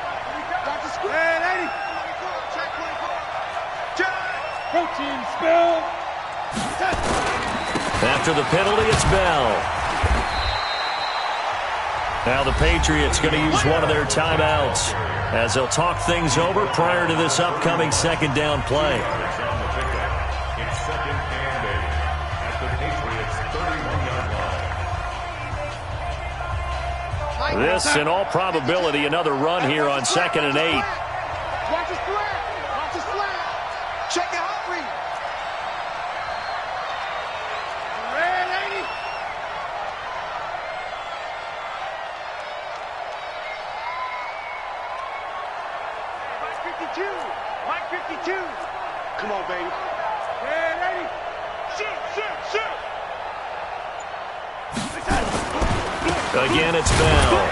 Watch the screen. Hey, 80. 24, check 24. Check. Protein spill. After the penalty, it's Bell. Now the Patriots going to use one of their timeouts as they'll talk things over prior to this upcoming second down play. It's second and 8 at the Patriots 31-yard line. This, in all probability, another run here on second and 8. Watch the slant. Watch the slant. Check it out, read. Red 80. Mike 52. Mike 52. Come on, baby. Red 80. Shoot. Again, it's Bell.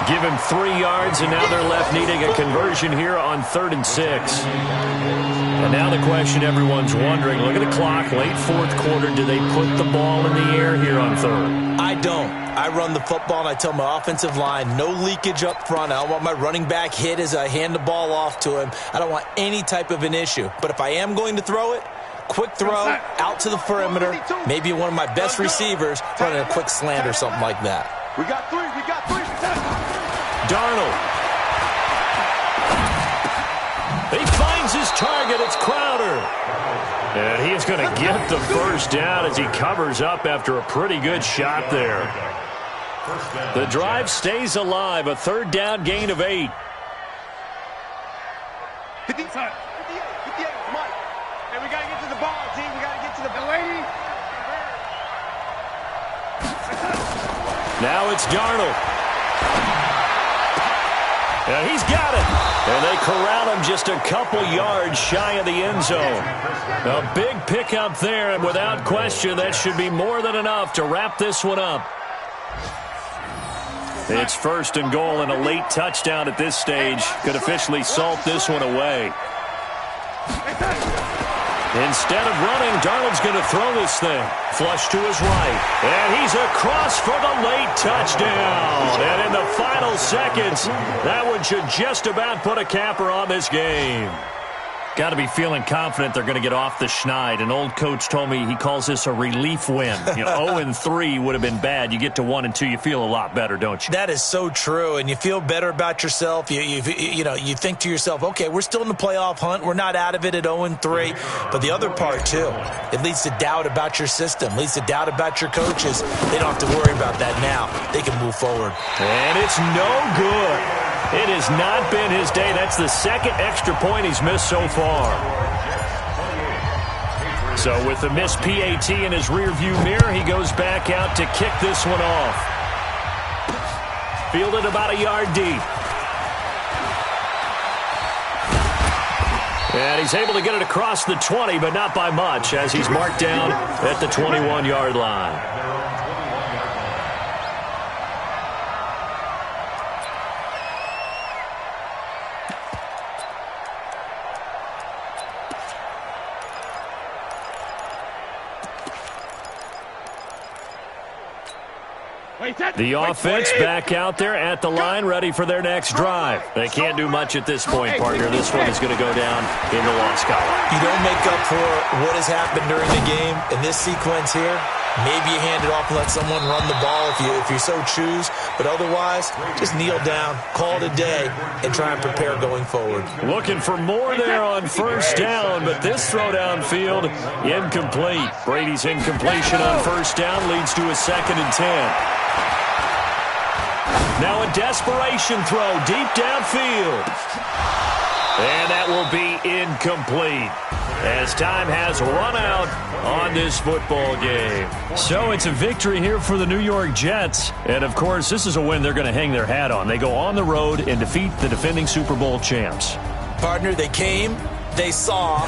Give him 3 yards, and now they're left needing a conversion here on 3rd and 6. And now the question everyone's wondering, look at the clock, late fourth quarter, do they put the ball in the air here on 3rd? I don't. I run the football, and I tell my offensive line, no leakage up front. I don't want my running back hit as I hand the ball off to him. I don't want any type of an issue. But if I am going to throw it, quick throw, out to the perimeter, maybe one of my best receivers running a quick slant or something like that. We got three. Darnold. He finds his target. It's Crowder. And he is going to get the first down as he covers up after a pretty good shot there. The drive stays alive. A 3rd down gain of 8. 58, come on. Hey, we got to get to the ball, team. We got to get to the lady. Now it's Darnold. And he's got it. And they corral him just a couple yards shy of the end zone. A big pickup there, and without question, that should be more than enough to wrap this one up. It's 1st and goal, and a late touchdown at this stage could officially salt this one away. Instead of running, Darnold's going to throw this thing. Flush to his right. And he's across for the late touchdown. And in the final seconds, that one should just about put a capper on this game. Got to be feeling confident they're going to get off the schneid. An old coach told me he calls this a relief win. 0-3 would have been bad. You get to 1-2, you feel a lot better, don't you? That is so true, and you feel better about yourself. You think to yourself, okay, we're still in the playoff hunt. We're not out of it at 0-3. But the other part, too, it leads to doubt about your system, leads to doubt about your coaches. They don't have to worry about that now. They can move forward. And it's no good. It has not been his day. That's the 2nd extra point he's missed so far. So with the missed PAT in his rearview mirror, he goes back out to kick this one off. Fielded about a yard deep. And he's able to get it across the 20, but not by much, as he's marked down at the 21-yard line. The offense back out there at the line, ready for their next drive. They can't do much at this point, partner. This one is going to go down in the loss column. You don't make up for what has happened during the game in this sequence here. Maybe you hand it off and let someone run the ball if you so choose. But otherwise, just kneel down, call it a day, and try and prepare going forward. Looking for more there on 1st down, but this throw downfield incomplete. Brady's incompletion on 1st down leads to a 2nd and 10. Now a desperation throw deep downfield. And that will be incomplete as time has run out on this football game. So it's a victory here for the New York Jets. And, of course, this is a win they're going to hang their hat on. They go on the road and defeat the defending Super Bowl champs. Partner, they came, they saw,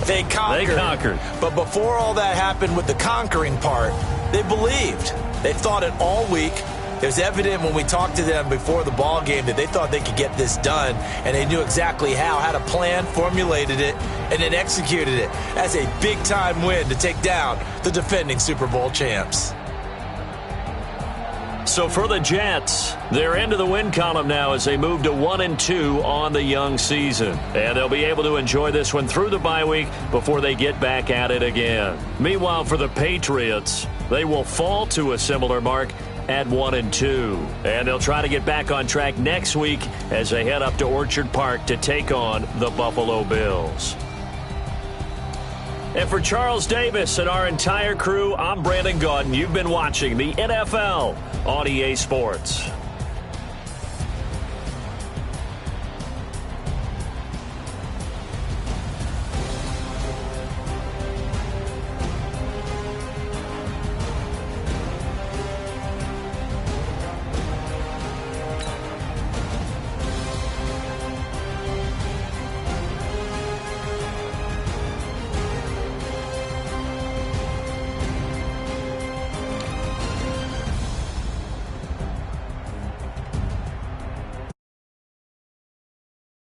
they conquered. They conquered. But before all that happened with the conquering part, they believed. They thought it all week. It was evident when we talked to them before the ball game that they thought they could get this done, and they knew exactly how, had a plan, formulated it, and then executed it. That's a big-time win to take down the defending Super Bowl champs. So for the Jets, they're into the win column now as they move to 1-2 on the young season. And they'll be able to enjoy this one through the bye week before they get back at it again. Meanwhile, for the Patriots, they will fall to a similar mark at 1-2. And they'll try to get back on track next week as they head up to Orchard Park to take on the Buffalo Bills. And for Charles Davis and our entire crew, I'm Brandon Gaudin. You've been watching the NFL on EA Sports.